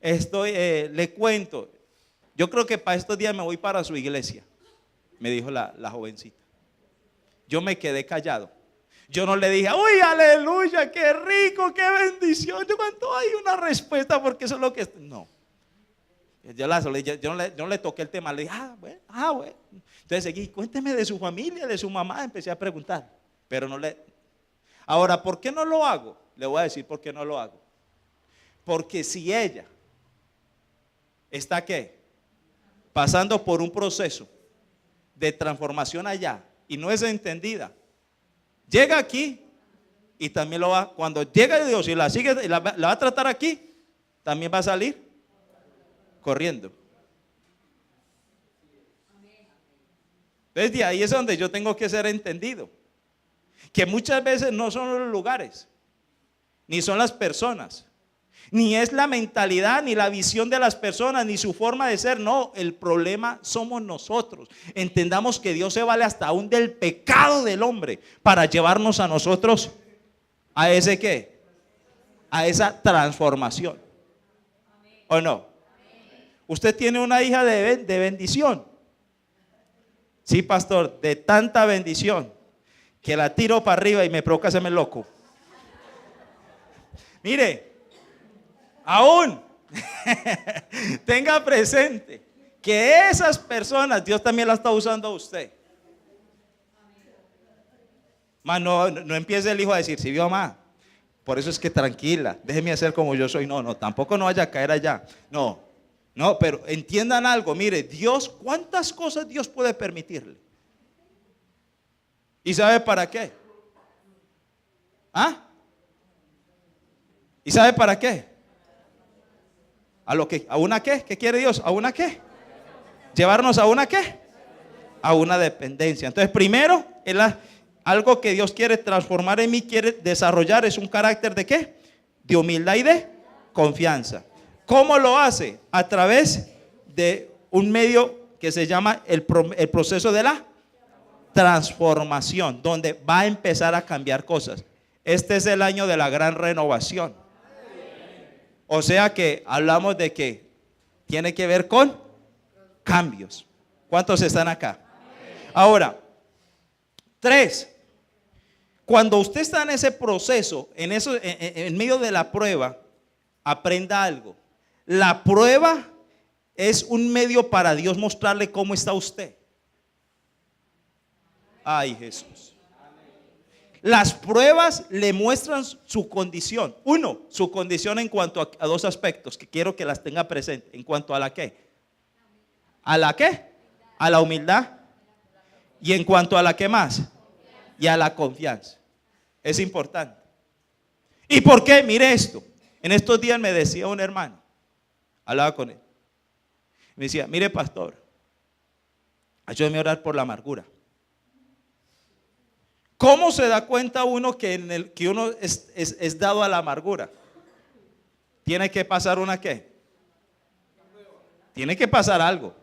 le cuento, yo creo que para estos días me voy para su iglesia, me dijo la jovencita. Yo me quedé callado. Yo no le dije, uy, aleluya, qué rico, qué bendición. Yo cuando hay una respuesta, porque eso es lo que... No. Yo no le toqué el tema, le dije, bueno. Entonces seguí, cuénteme de su familia, de su mamá, empecé a preguntar. Pero no le... Ahora, ¿por qué no lo hago? Le voy a decir por qué no lo hago. Porque si ella está, ¿qué? Pasando por un proceso de transformación allá y no es entendida, llega aquí y también lo va, cuando llega Dios y la sigue, la va a tratar aquí, también va a salir corriendo. Desde ahí es donde yo tengo que ser entendido. Que muchas veces no son los lugares, ni son las personas, ni es la mentalidad, ni la visión de las personas, ni su forma de ser. No, el problema somos nosotros. Entendamos que Dios se vale hasta aún del pecado del hombre para llevarnos a nosotros a ese ¿qué? A esa transformación. ¿O no? Usted tiene una hija de bendición. Sí, pastor, de tanta bendición que la tiro para arriba y me provoca hacerme loco. Mire, aún tenga presente que esas personas Dios también las está usando a usted. Mas no empiece el hijo a decir, si vio mamá, por eso es que tranquila, déjeme hacer como yo soy. No, tampoco no vaya a caer allá. No, pero entiendan algo, mire, Dios, ¿cuántas cosas Dios puede permitirle? ¿Y sabe para qué? ¿Y sabe para qué? ¿A una qué? ¿Qué quiere Dios? ¿A una qué? ¿Llevarnos a una qué? A una dependencia. Entonces, primero, algo que Dios quiere transformar en mí, quiere desarrollar, es un carácter de ¿qué? De humildad y de confianza. ¿Cómo lo hace? A través de un medio que se llama el proceso de la transformación, donde va a empezar a cambiar cosas. Este es el año de la gran renovación. O sea que hablamos de que tiene que ver con cambios. ¿Cuántos están acá? Ahora, 3. Cuando usted está en ese proceso, en medio de la prueba, aprenda algo. La prueba es un medio para Dios mostrarle cómo está usted. Ay, Jesús. Las pruebas le muestran su condición. Uno, su condición en cuanto a 2 aspectos que quiero que las tenga presente. En cuanto a la qué. ¿A la qué? A la humildad. Y en cuanto a la qué más. Y a la confianza. Es importante. ¿Y por qué? Mire esto. En estos días me decía un hermano. Hablaba con él. Me decía, mire pastor, ayúdeme a orar por la amargura. ¿Cómo se da cuenta uno que uno es dado a la amargura? Tiene que pasar una ¿qué? Tiene que pasar algo.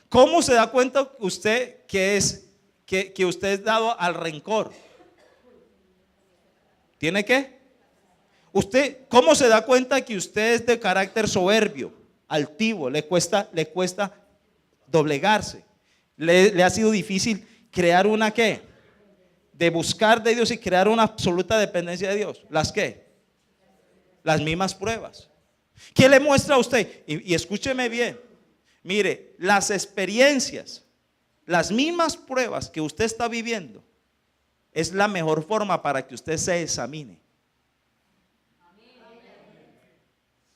¿Cómo se da cuenta usted que usted es dado al rencor? ¿Tiene qué? ¿Cómo se da cuenta que usted es de carácter soberbio, altivo, le cuesta doblegarse? Le ha sido difícil crear una ¿qué? De buscar de Dios y crear una absoluta dependencia de Dios. ¿Las qué? Las mismas pruebas. ¿Qué le muestra a usted? Y escúcheme bien. Mire, las experiencias, las mismas pruebas que usted está viviendo, es la mejor forma para que usted se examine.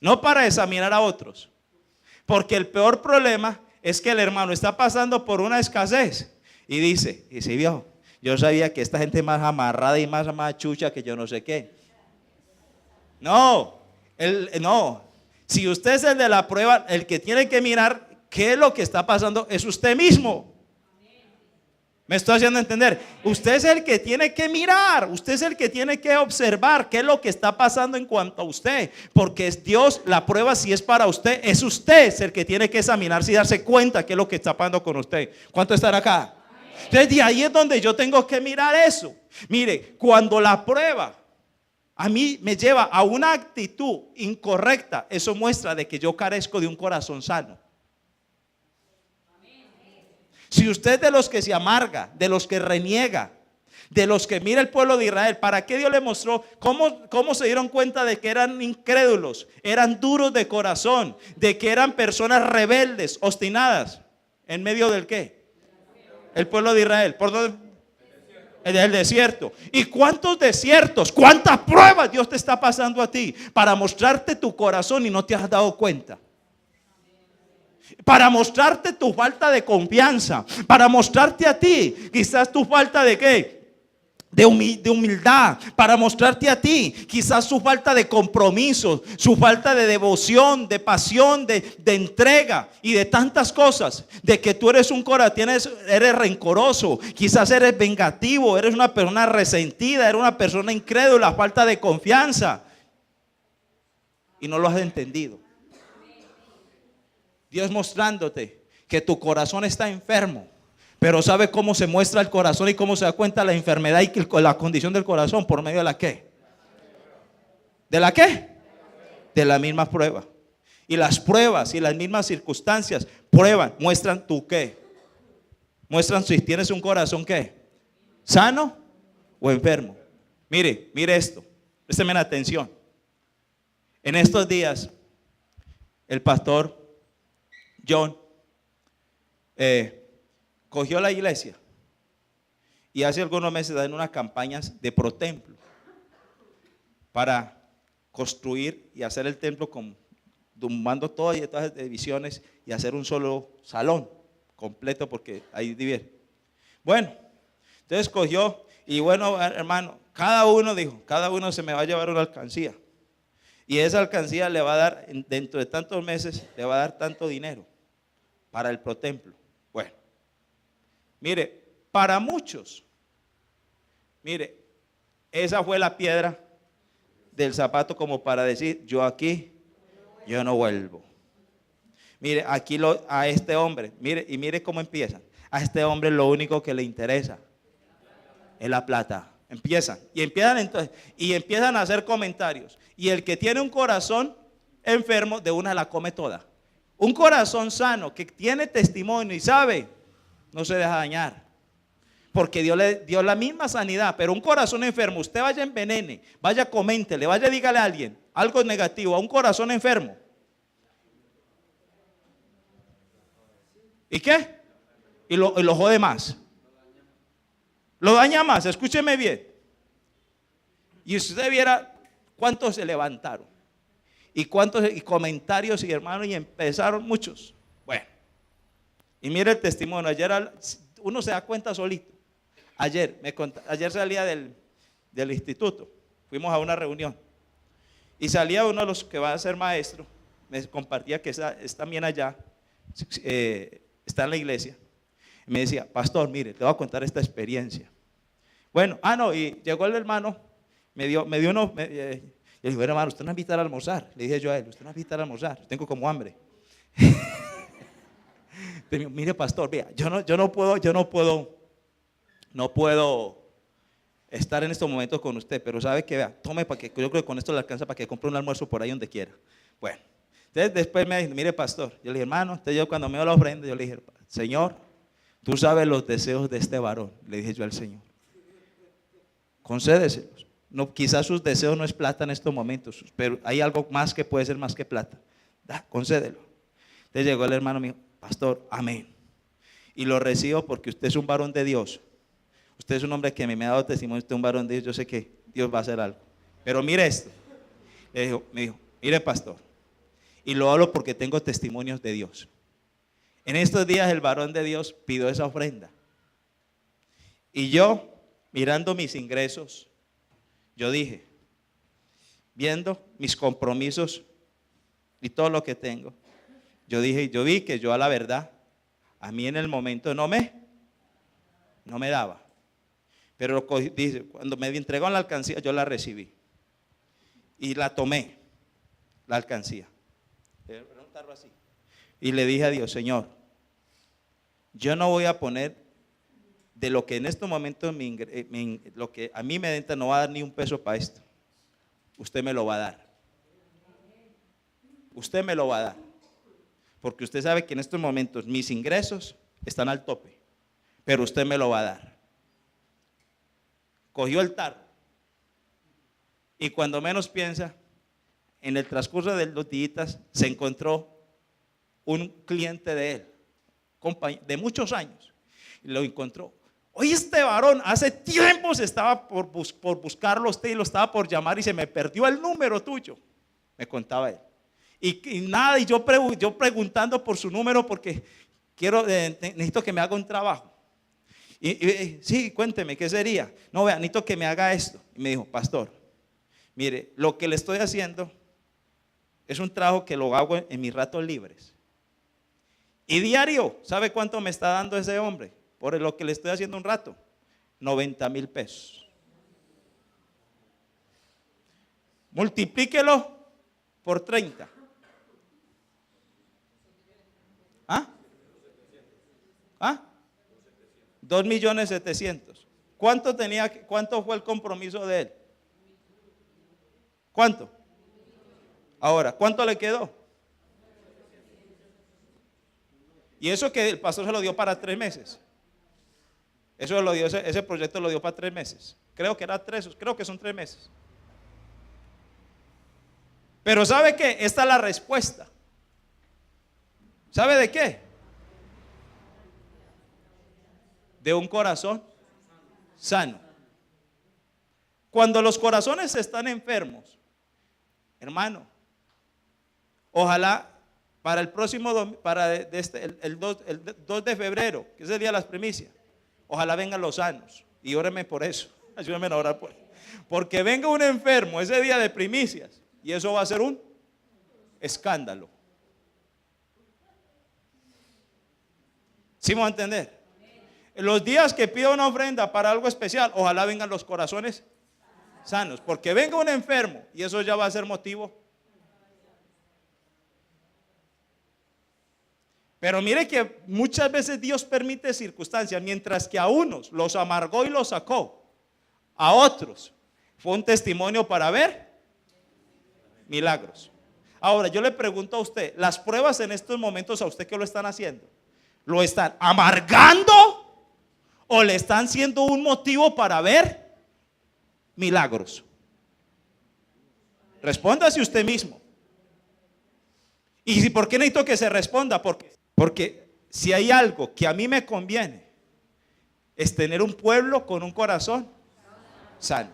No para examinar a otros. Porque el peor problema es que el hermano está pasando por una escasez y dice, viejo, yo sabía que esta gente es más amarrada y más chucha que yo no sé qué. No. Si usted es el de la prueba, el que tiene que mirar qué es lo que está pasando es usted mismo. ¿Me estoy haciendo entender? Usted es el que tiene que mirar, usted es el que tiene que observar qué es lo que está pasando en cuanto a usted, porque es Dios, la prueba si es para usted, es usted el que tiene que examinarse y darse cuenta qué es lo que está pasando con usted. ¿Cuántos están acá? Entonces de ahí es donde yo tengo que mirar eso. Mire, cuando la prueba a mí me lleva a una actitud incorrecta, eso muestra de que yo carezco de un corazón sano. Si usted es de los que se amarga, de los que reniega, de los que mira el pueblo de Israel, ¿para qué Dios le mostró? ¿Cómo se dieron cuenta de que eran incrédulos? Eran duros de corazón, de que eran personas rebeldes, obstinadas. ¿En medio del qué? El pueblo de Israel. ¿Por dónde? En el desierto. ¿Y cuántos desiertos? ¿Cuántas pruebas Dios te está pasando a ti para mostrarte tu corazón y no te has dado cuenta? Para mostrarte tu falta de confianza, para mostrarte a ti quizás tu falta de ¿qué? De humildad, para mostrarte a ti quizás su falta de compromiso, su falta de devoción, de pasión, de entrega y de tantas cosas, de que tú eres un corazón, eres rencoroso, quizás eres vengativo, eres una persona resentida, eres una persona incrédula, falta de confianza y no lo has entendido. Dios mostrándote que tu corazón está enfermo. Pero ¿sabe cómo se muestra el corazón y cómo se da cuenta la enfermedad y la condición del corazón? ¿Por medio de la qué? ¿De la qué? De la misma prueba. Y las pruebas y las mismas circunstancias prueban, muestran tu qué. Muestran si tienes un corazón qué. ¿Sano o enfermo? Mire esto. Présteme atención. En estos días, el pastor John cogió la iglesia y hace algunos meses dan unas campañas de protemplo para construir y hacer el templo tumbando todas las divisiones y hacer un solo salón completo porque ahí divierte. Bueno, entonces cogió y bueno, hermano, cada uno se me va a llevar una alcancía y esa alcancía le va a dar, dentro de tantos meses, le va a dar tanto dinero para el protemplo. Bueno, mire, para muchos, mire, esa fue la piedra del zapato como para decir, yo no vuelvo. Mire, a este hombre, mire cómo empieza. A este hombre lo único que le interesa Es la plata. Empiezan a hacer comentarios. Y el que tiene un corazón enfermo, de una la come toda. Un corazón sano que tiene testimonio y sabe, no se deja dañar. Porque Dios le dio la misma sanidad. Pero un corazón enfermo, usted vaya envenene, vaya coméntele, vaya dígale a alguien algo negativo a un corazón enfermo. ¿Y qué? Y lo jode más. Lo daña más, escúcheme bien. Y usted viera cuántos se levantaron. Y cuántos comentarios y hermanos, y empezaron muchos. Bueno, y mire el testimonio. Ayer uno se da cuenta solito. Ayer salía del instituto, fuimos a una reunión. Y salía uno de los que va a ser maestro, me compartía que está también allá, está en la iglesia. Y me decía, pastor, mire, te voy a contar esta experiencia. Bueno, y llegó el hermano, me dio uno. Yo le dije, bueno, hermano, usted no va a invitar a almorzar. Le dije yo a él, usted no va a invitar a almorzar, tengo como hambre. Mire, pastor, vea, yo no puedo estar en estos momentos con usted, pero sabe que, vea, tome para que, yo creo que con esto le alcanza para que compre un almuerzo por ahí donde quiera. Bueno, entonces después me dijo, mire, pastor, yo le dije, hermano, yo cuando me dio la ofrenda, yo le dije, Señor, tú sabes los deseos de este varón, le dije yo al Señor, concédeselos. No, quizás sus deseos no es plata en estos momentos, pero hay algo más que puede ser más que plata. Concédelo. Entonces llegó el hermano mío, pastor, amén. Y lo recibo porque usted es un varón de Dios. Usted es un hombre que me ha dado testimonio, usted es un varón de Dios, yo sé que Dios va a hacer algo. Pero mire esto. Me dijo, mire, pastor, y lo hablo porque tengo testimonios de Dios. En estos días el varón de Dios pidió esa ofrenda. Y yo, mirando mis ingresos, yo dije, viendo mis compromisos y todo lo que tengo, yo vi que yo a la verdad, a mí en el momento no me daba. Pero dice, cuando me entregó la alcancía, yo la recibí. Y la tomé, la alcancía. Era un tarro así. Y le dije a Dios, Señor, yo no voy a poner de lo que en estos momentos lo que a mí me entra, no va a dar ni un peso para esto. Usted me lo va a dar. Usted me lo va a dar. Porque usted sabe que en estos momentos mis ingresos están al tope. Pero usted me lo va a dar. Cogió el tarro. Y cuando menos piensa, en el transcurso de los días se encontró un cliente de él, de muchos años. Y lo encontró. Oye, este varón hace tiempo se estaba por buscarlo usted y lo estaba por llamar y se me perdió el número tuyo, me contaba él. Y nada, y yo preguntando por su número porque necesito que me haga un trabajo. Sí, cuénteme, ¿qué sería? No, vea, necesito que me haga esto. Y me dijo, pastor, mire, lo que le estoy haciendo es un trabajo que lo hago en mis ratos libres. Y diario, ¿sabe cuánto me está dando ese hombre? Por lo que le estoy haciendo un rato, 90,000 pesos. Multiplíquelo por 30. ¿Ah? 2,700,000. ¿Cuánto fue el compromiso de él? ¿Cuánto? Ahora, ¿cuánto le quedó? Y eso que el pastor se lo dio para 3 meses. Eso lo dio, ese proyecto lo dio para 3 meses. Creo que son 3 meses. Pero ¿sabe qué? Esta es la respuesta. ¿Sabe de qué? De un corazón sano. Cuando los corazones están enfermos, hermano, ojalá para el próximo, el 2 de febrero, que es el día de las primicias, ojalá vengan los sanos. Y óreme por eso. Ayúdenme a orar por eso. Porque venga un enfermo ese día de primicias y eso va a ser un escándalo. ¿Sí me va a entender? Los días que pido una ofrenda para algo especial, ojalá vengan los corazones sanos. Porque venga un enfermo y eso ya va a ser motivo. Pero mire que muchas veces Dios permite circunstancias, mientras que a unos los amargó y los sacó, a otros. Fue un testimonio para ver milagros. Ahora yo le pregunto a usted, las pruebas en estos momentos, ¿a usted qué lo están haciendo? ¿Lo están amargando o le están siendo un motivo para ver milagros? Respóndase usted mismo. ¿Y por qué necesito que se responda? Porque si hay algo que a mí me conviene, es tener un pueblo con un corazón sano.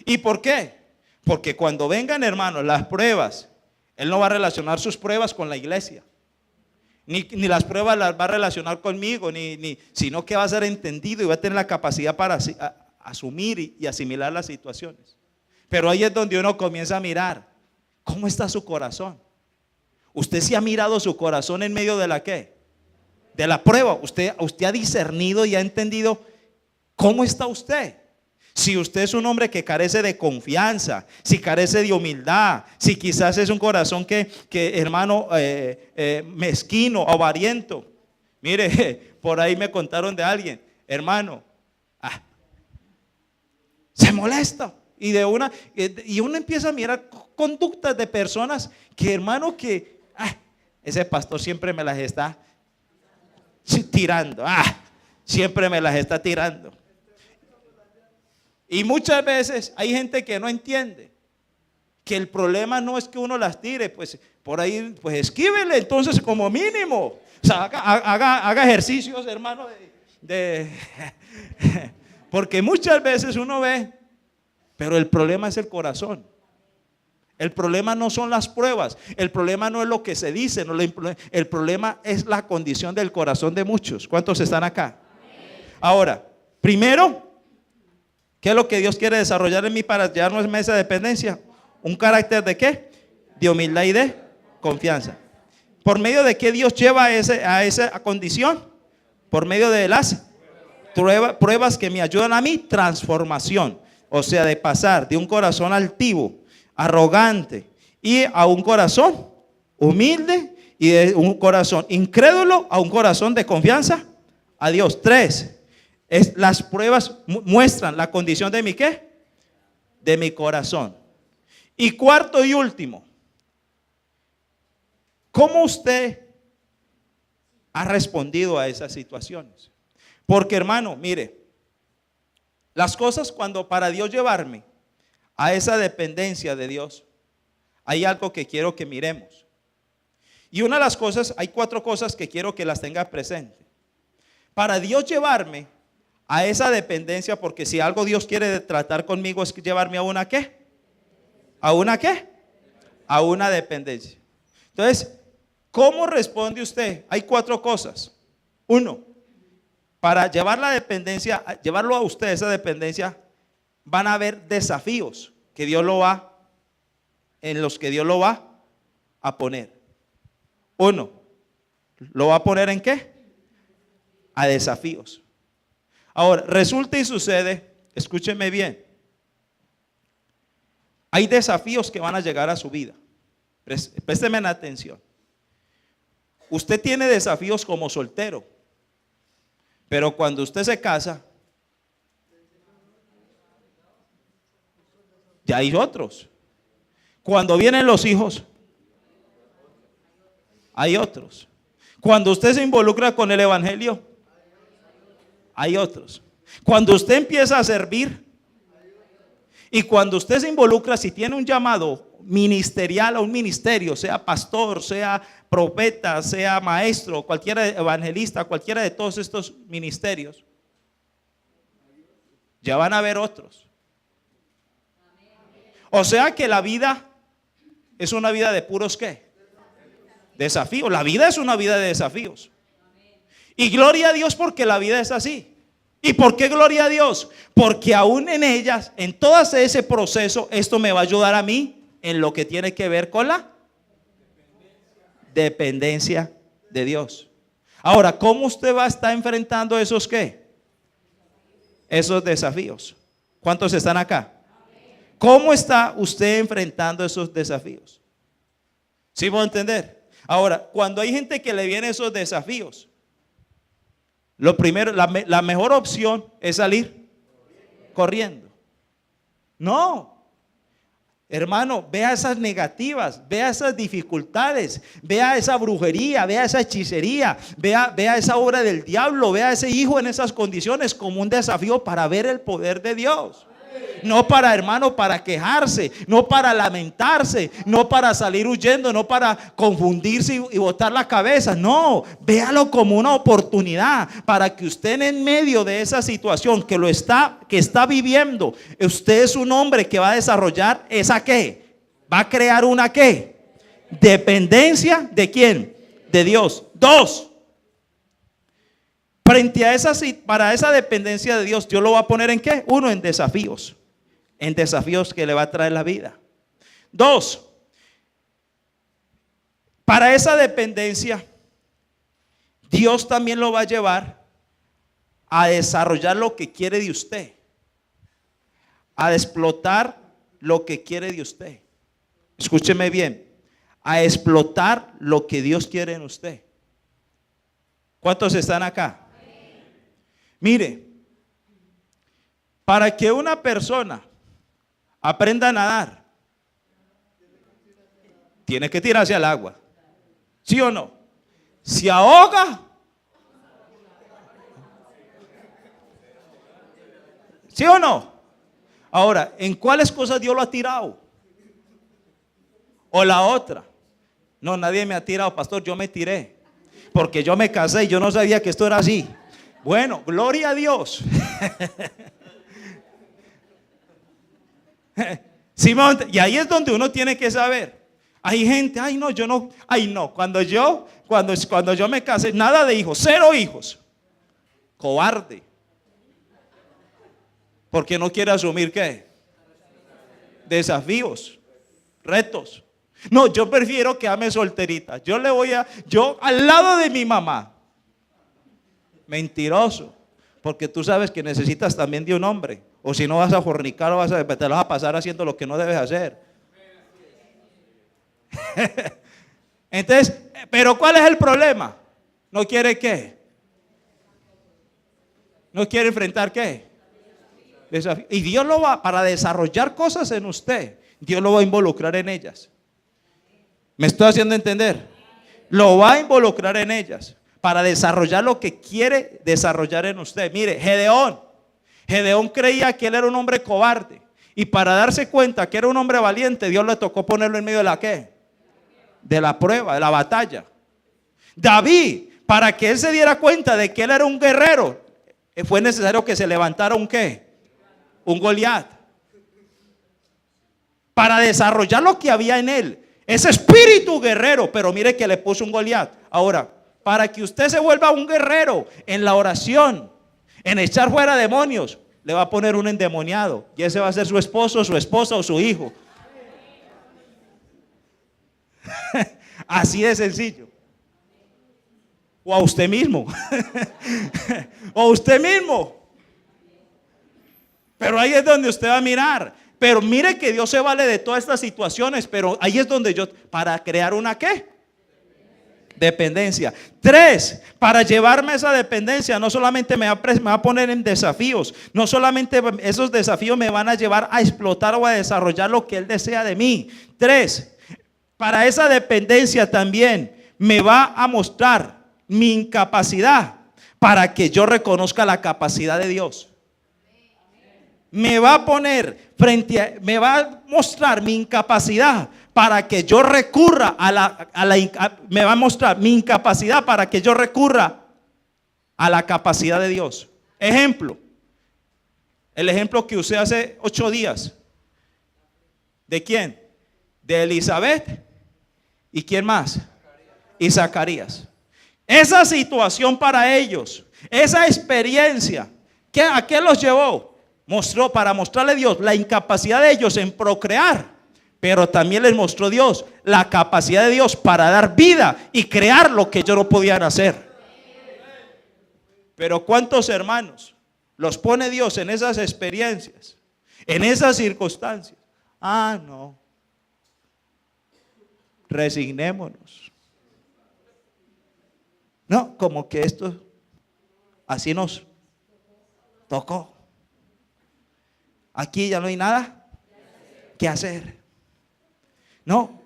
¿Y por qué? Porque cuando vengan, hermanos, las pruebas, Él no va a relacionar sus pruebas con la iglesia. Ni las pruebas las va a relacionar conmigo, sino que va a ser entendido y va a tener la capacidad para asumir y asimilar las situaciones. Pero ahí es donde uno comienza a mirar, ¿cómo está su corazón? ¿Usted sí ha mirado su corazón en medio de la qué? De la prueba. ¿Usted ha discernido y ha entendido cómo está usted? Si usted es un hombre que carece de confianza, si carece de humildad, si quizás es un corazón que hermano, mezquino, avariento. Mire, por ahí me contaron de alguien, hermano, se molesta. Y uno empieza a mirar conductas de personas que, hermano, ese pastor siempre me las está tirando. Siempre me las está tirando. Y muchas veces hay gente que no entiende que el problema no es que uno las tire, pues por ahí, pues esquívele entonces como mínimo. O sea, haga ejercicios, hermano, porque muchas veces uno ve, pero el problema es el corazón. El problema no son las pruebas, el problema no es lo que se dice, el problema es la condición del corazón de muchos. ¿Cuántos están acá? Ahora, primero, ¿qué es lo que Dios quiere desarrollar en mí para llevarnos a esa dependencia? ¿Un carácter de qué? De humildad y de confianza. ¿Por medio de qué Dios lleva a esa condición? Por medio de las pruebas que me ayudan a mi transformación. O sea, de pasar de un corazón altivo, arrogante, y a un corazón humilde, y de un corazón incrédulo a un corazón de confianza a Dios. 3. Las pruebas muestran la condición de mi ¿qué? De mi corazón. Y cuarto y último, ¿cómo usted ha respondido a esas situaciones? Porque, hermano, mire, las cosas cuando para Dios llevarme a esa dependencia de Dios, hay algo que quiero que miremos. Y una de las cosas, hay 4 cosas que quiero que las tenga presente. Para Dios llevarme a esa dependencia, porque si algo Dios quiere tratar conmigo es llevarme a una ¿qué? ¿A una qué? A una dependencia. Entonces, ¿cómo responde usted? Hay 4 cosas. 1, para llevar la dependencia, llevarlo a usted esa dependencia, van a haber desafíos que Dios en los que Dios lo va a poner. 1, ¿lo va a poner en qué? A desafíos. Ahora, resulta y sucede, escúcheme bien, hay desafíos que van a llegar a su vida. Présteme atención. Usted tiene desafíos como soltero, pero cuando usted se casa, ya hay otros. Cuando vienen los hijos, hay otros. Cuando usted se involucra con el evangelio, hay otros. Cuando usted empieza a servir y cuando usted se involucra, si tiene un llamado ministerial a un ministerio, sea pastor, sea profeta, sea maestro, cualquiera evangelista, cualquiera de todos estos ministerios, ya van a haber otros. O sea que la vida es una vida de puros ¿qué? Desafíos. La vida es una vida de desafíos. Y gloria a Dios porque la vida es así. ¿Y por qué gloria a Dios? Porque aún en ellas, en todo ese proceso, esto me va a ayudar a mí en lo que tiene que ver con la dependencia de Dios. Ahora, ¿cómo usted va a estar enfrentando esos qué? Esos desafíos. ¿Cuántos están acá? ¿Cómo está usted enfrentando esos desafíos? ¿Sí puedo entender? Ahora, cuando hay gente que le vienen esos desafíos, lo primero, la mejor opción es salir corriendo. No. Hermano, vea esas negativas, vea esas dificultades, vea esa brujería, vea esa hechicería, vea esa obra del diablo, vea ese hijo en esas condiciones como un desafío para ver el poder de Dios. No para, hermano, para quejarse, no para lamentarse, no para salir huyendo, no para confundirse y botar la cabeza. No, véalo como una oportunidad para que usted en medio de esa situación que está viviendo, usted es un hombre que va a desarrollar esa ¿qué? Va a crear una ¿qué? Dependencia ¿de quién? De Dios. 2. Frente a para esa dependencia de Dios, Dios lo va a poner ¿en qué? 1, en desafíos que le va a traer la vida. 2, para esa dependencia, Dios también lo va a llevar a desarrollar lo que quiere de usted, a explotar lo que quiere de usted. Escúcheme bien, a explotar lo que Dios quiere en usted. ¿Cuántos están acá? Mire, para que una persona aprenda a nadar, tiene que tirarse al agua. ¿Sí o no? Si ahoga, ¿sí o no? Ahora, ¿en cuáles cosas Dios lo ha tirado? O la otra. No, nadie me ha tirado, pastor, yo me tiré. Porque yo me casé y yo no sabía que esto era así. Bueno, gloria a Dios. Y ahí es donde uno tiene que saber. Hay gente, cuando yo me casé, nada de hijos, 0 hijos. Cobarde. Porque no quiere asumir ¿qué? Desafíos, retos. No, yo prefiero quedarme solterita. Yo al lado de mi mamá. Mentiroso, porque tú sabes que necesitas también de un hombre, o si no vas a fornicar o te vas a pasar haciendo lo que no debes hacer. Entonces, pero ¿cuál es el problema? ¿No quiere qué? ¿No quiere enfrentar qué? Desafío. Y Dios lo va, para desarrollar cosas en usted, Dios lo va a involucrar en ellas. ¿Me estoy haciendo entender? Lo va a involucrar en ellas para desarrollar lo que quiere desarrollar en usted. Mire, Gedeón creía que él era un hombre cobarde, y para darse cuenta que era un hombre valiente, Dios le tocó ponerlo en medio de la ¿qué? De la prueba, de la batalla. David, para que él se diera cuenta de que él era un guerrero, fue necesario que se levantara un ¿qué? Un Goliat, para desarrollar lo que había en él, ese espíritu guerrero. Pero mire que le puso un Goliat. Ahora, para que usted se vuelva un guerrero en la oración, en echar fuera demonios, le va a poner un endemoniado, y ese va a ser su esposo, su esposa o su hijo. Así de sencillo. O a usted mismo. O a usted mismo. Pero ahí es donde usted va a mirar. Pero mire que Dios se vale de todas estas situaciones, pero ahí es donde para crear una ¿qué? Dependencia. 3, para llevarme a esa dependencia, no solamente me va a poner en desafíos, no solamente esos desafíos me van a llevar a explotar o a desarrollar lo que Él desea de mí. 3, para esa dependencia también me va a mostrar mi incapacidad para que yo reconozca la capacidad de Dios. Me va a poner me va a mostrar mi incapacidad para que yo recurra me va a mostrar mi incapacidad para que yo recurra a la capacidad de Dios. Ejemplo, el ejemplo que usé hace 8 días. ¿De quién? De Elizabeth. ¿Y quién más? Y Zacarías. Esa situación para ellos, esa experiencia, ¿a qué los llevó? Para mostrarle a Dios la incapacidad de ellos en procrear, pero también les mostró Dios la capacidad de Dios para dar vida y crear lo que ellos no podían hacer. Pero ¿cuántos hermanos los pone Dios en esas experiencias, en esas circunstancias? No, resignémonos. No, como que esto así nos tocó. Aquí ya no hay nada qué hacer. No,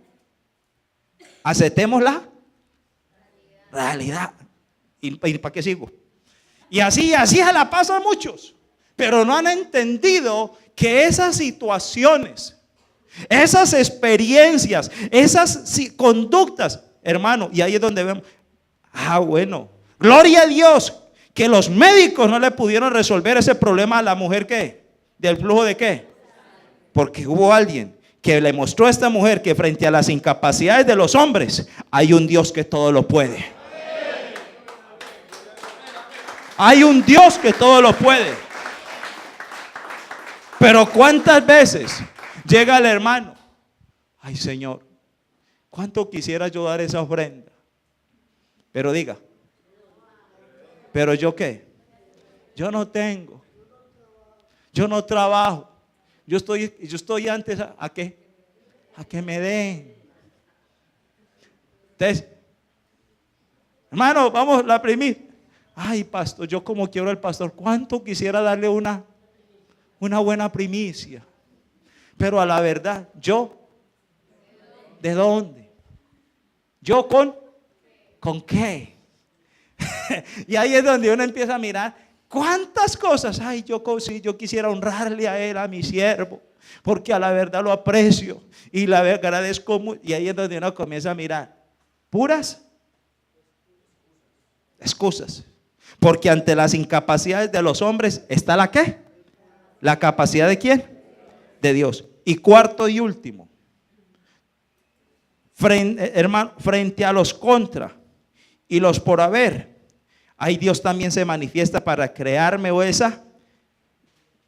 aceptemos la realidad. ¿Y para qué sigo? Y así se la pasa a muchos, pero no han entendido que esas situaciones, esas experiencias, esas conductas, hermano, y ahí es donde vemos, bueno, gloria a Dios que los médicos no le pudieron resolver ese problema a la mujer, ¿qué? ¿Del flujo de qué? Porque hubo alguien que le mostró a esta mujer que frente a las incapacidades de los hombres hay un Dios que todo lo puede. Hay un Dios que todo lo puede. Pero ¿cuántas veces llega el hermano? Ay, Señor, ¿cuánto quisiera yo dar esa ofrenda? Pero diga, ¿pero yo qué? Yo no tengo. Yo no trabajo. Yo estoy antes ¿a qué? A que me den. Entonces, hermano, vamos la primicia. Ay, pastor, yo como quiero al pastor, ¿cuánto quisiera darle una buena primicia? Pero a la verdad, yo, ¿de dónde? ¿Yo con qué? Y ahí es donde uno empieza a mirar cuántas cosas. Ay, yo quisiera honrarle a él, a mi siervo, porque a la verdad lo aprecio y le agradezco mucho. Y ahí es donde uno comienza a mirar puras excusas. Porque ante las incapacidades de los hombres está la ¿qué? La capacidad ¿de quién? De Dios. Y cuarto y último, frente a los contra y los por haber, ahí Dios también se manifiesta para crearme esa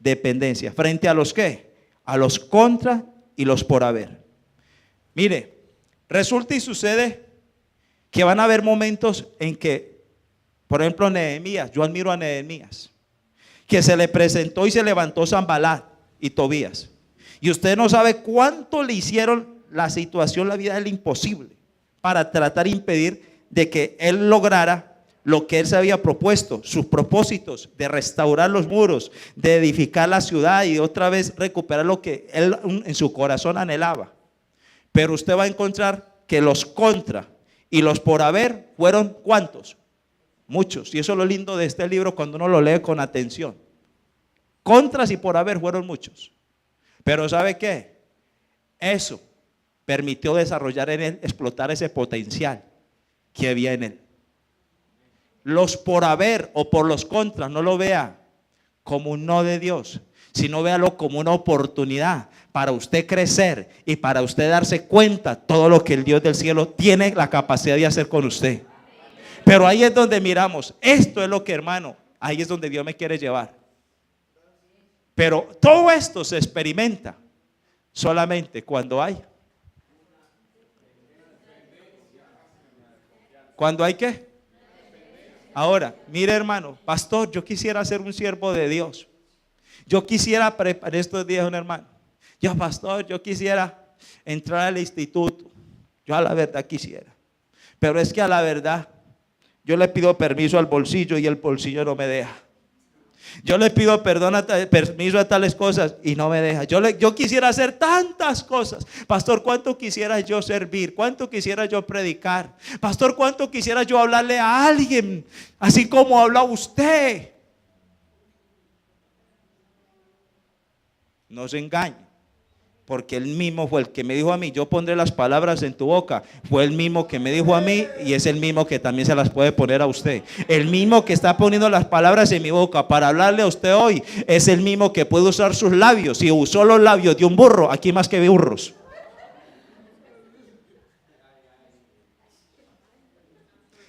dependencia. Frente a los ¿qué? A los contra y los por haber. Mire, resulta y sucede que van a haber momentos en que, por ejemplo, Nehemías, yo admiro a Nehemías, que se le presentó y se levantó Sanbalat y Tobías. Y usted no sabe cuánto le hicieron la situación, la vida de él imposible, para tratar de impedir de que él lograra lo que él se había propuesto, sus propósitos de restaurar los muros, de edificar la ciudad y otra vez recuperar lo que él en su corazón anhelaba. Pero usted va a encontrar que los contra y los por haber fueron ¿cuántos? Muchos. Y eso es lo lindo de este libro cuando uno lo lee con atención. Contras y por haber fueron muchos. Pero ¿sabe qué? Eso permitió desarrollar en él, explotar ese potencial que había en él. Los por haber o por los contras no lo vea como un no de Dios, sino véalo como una oportunidad para usted crecer y para usted darse cuenta todo lo que el Dios del cielo tiene la capacidad de hacer con usted. Pero ahí es donde miramos, esto es lo que, hermano, ahí es donde Dios me quiere llevar. Pero todo esto se experimenta solamente cuando hay. ¿Cuándo hay qué? Ahora, mire, hermano, pastor, yo quisiera ser un siervo de Dios. Yo quisiera preparar estos días un hermano. Pastor, yo quisiera entrar al instituto. Yo a la verdad quisiera. Pero es que a la verdad, yo le pido permiso al bolsillo y el bolsillo no me deja. Yo le pido permiso a tales cosas y no me deja. Yo quisiera hacer tantas cosas. Pastor, ¿cuánto quisiera yo servir? ¿Cuánto quisiera yo predicar? Pastor, ¿cuánto quisiera yo hablarle a alguien así como habla usted? No se engañe. Porque él mismo fue el que me dijo a mí, yo pondré las palabras en tu boca. Fue el mismo que me dijo a mí y es el mismo que también se las puede poner a usted. El mismo que está poniendo las palabras en mi boca para hablarle a usted hoy es el mismo que puede usar sus labios. Si usó los labios de un burro, aquí más que burros.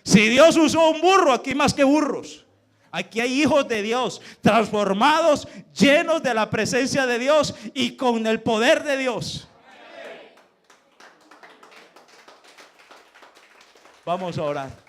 Si Dios usó un burro, aquí más que burros. Aquí hay hijos de Dios, transformados, llenos de la presencia de Dios y con el poder de Dios. Vamos a orar.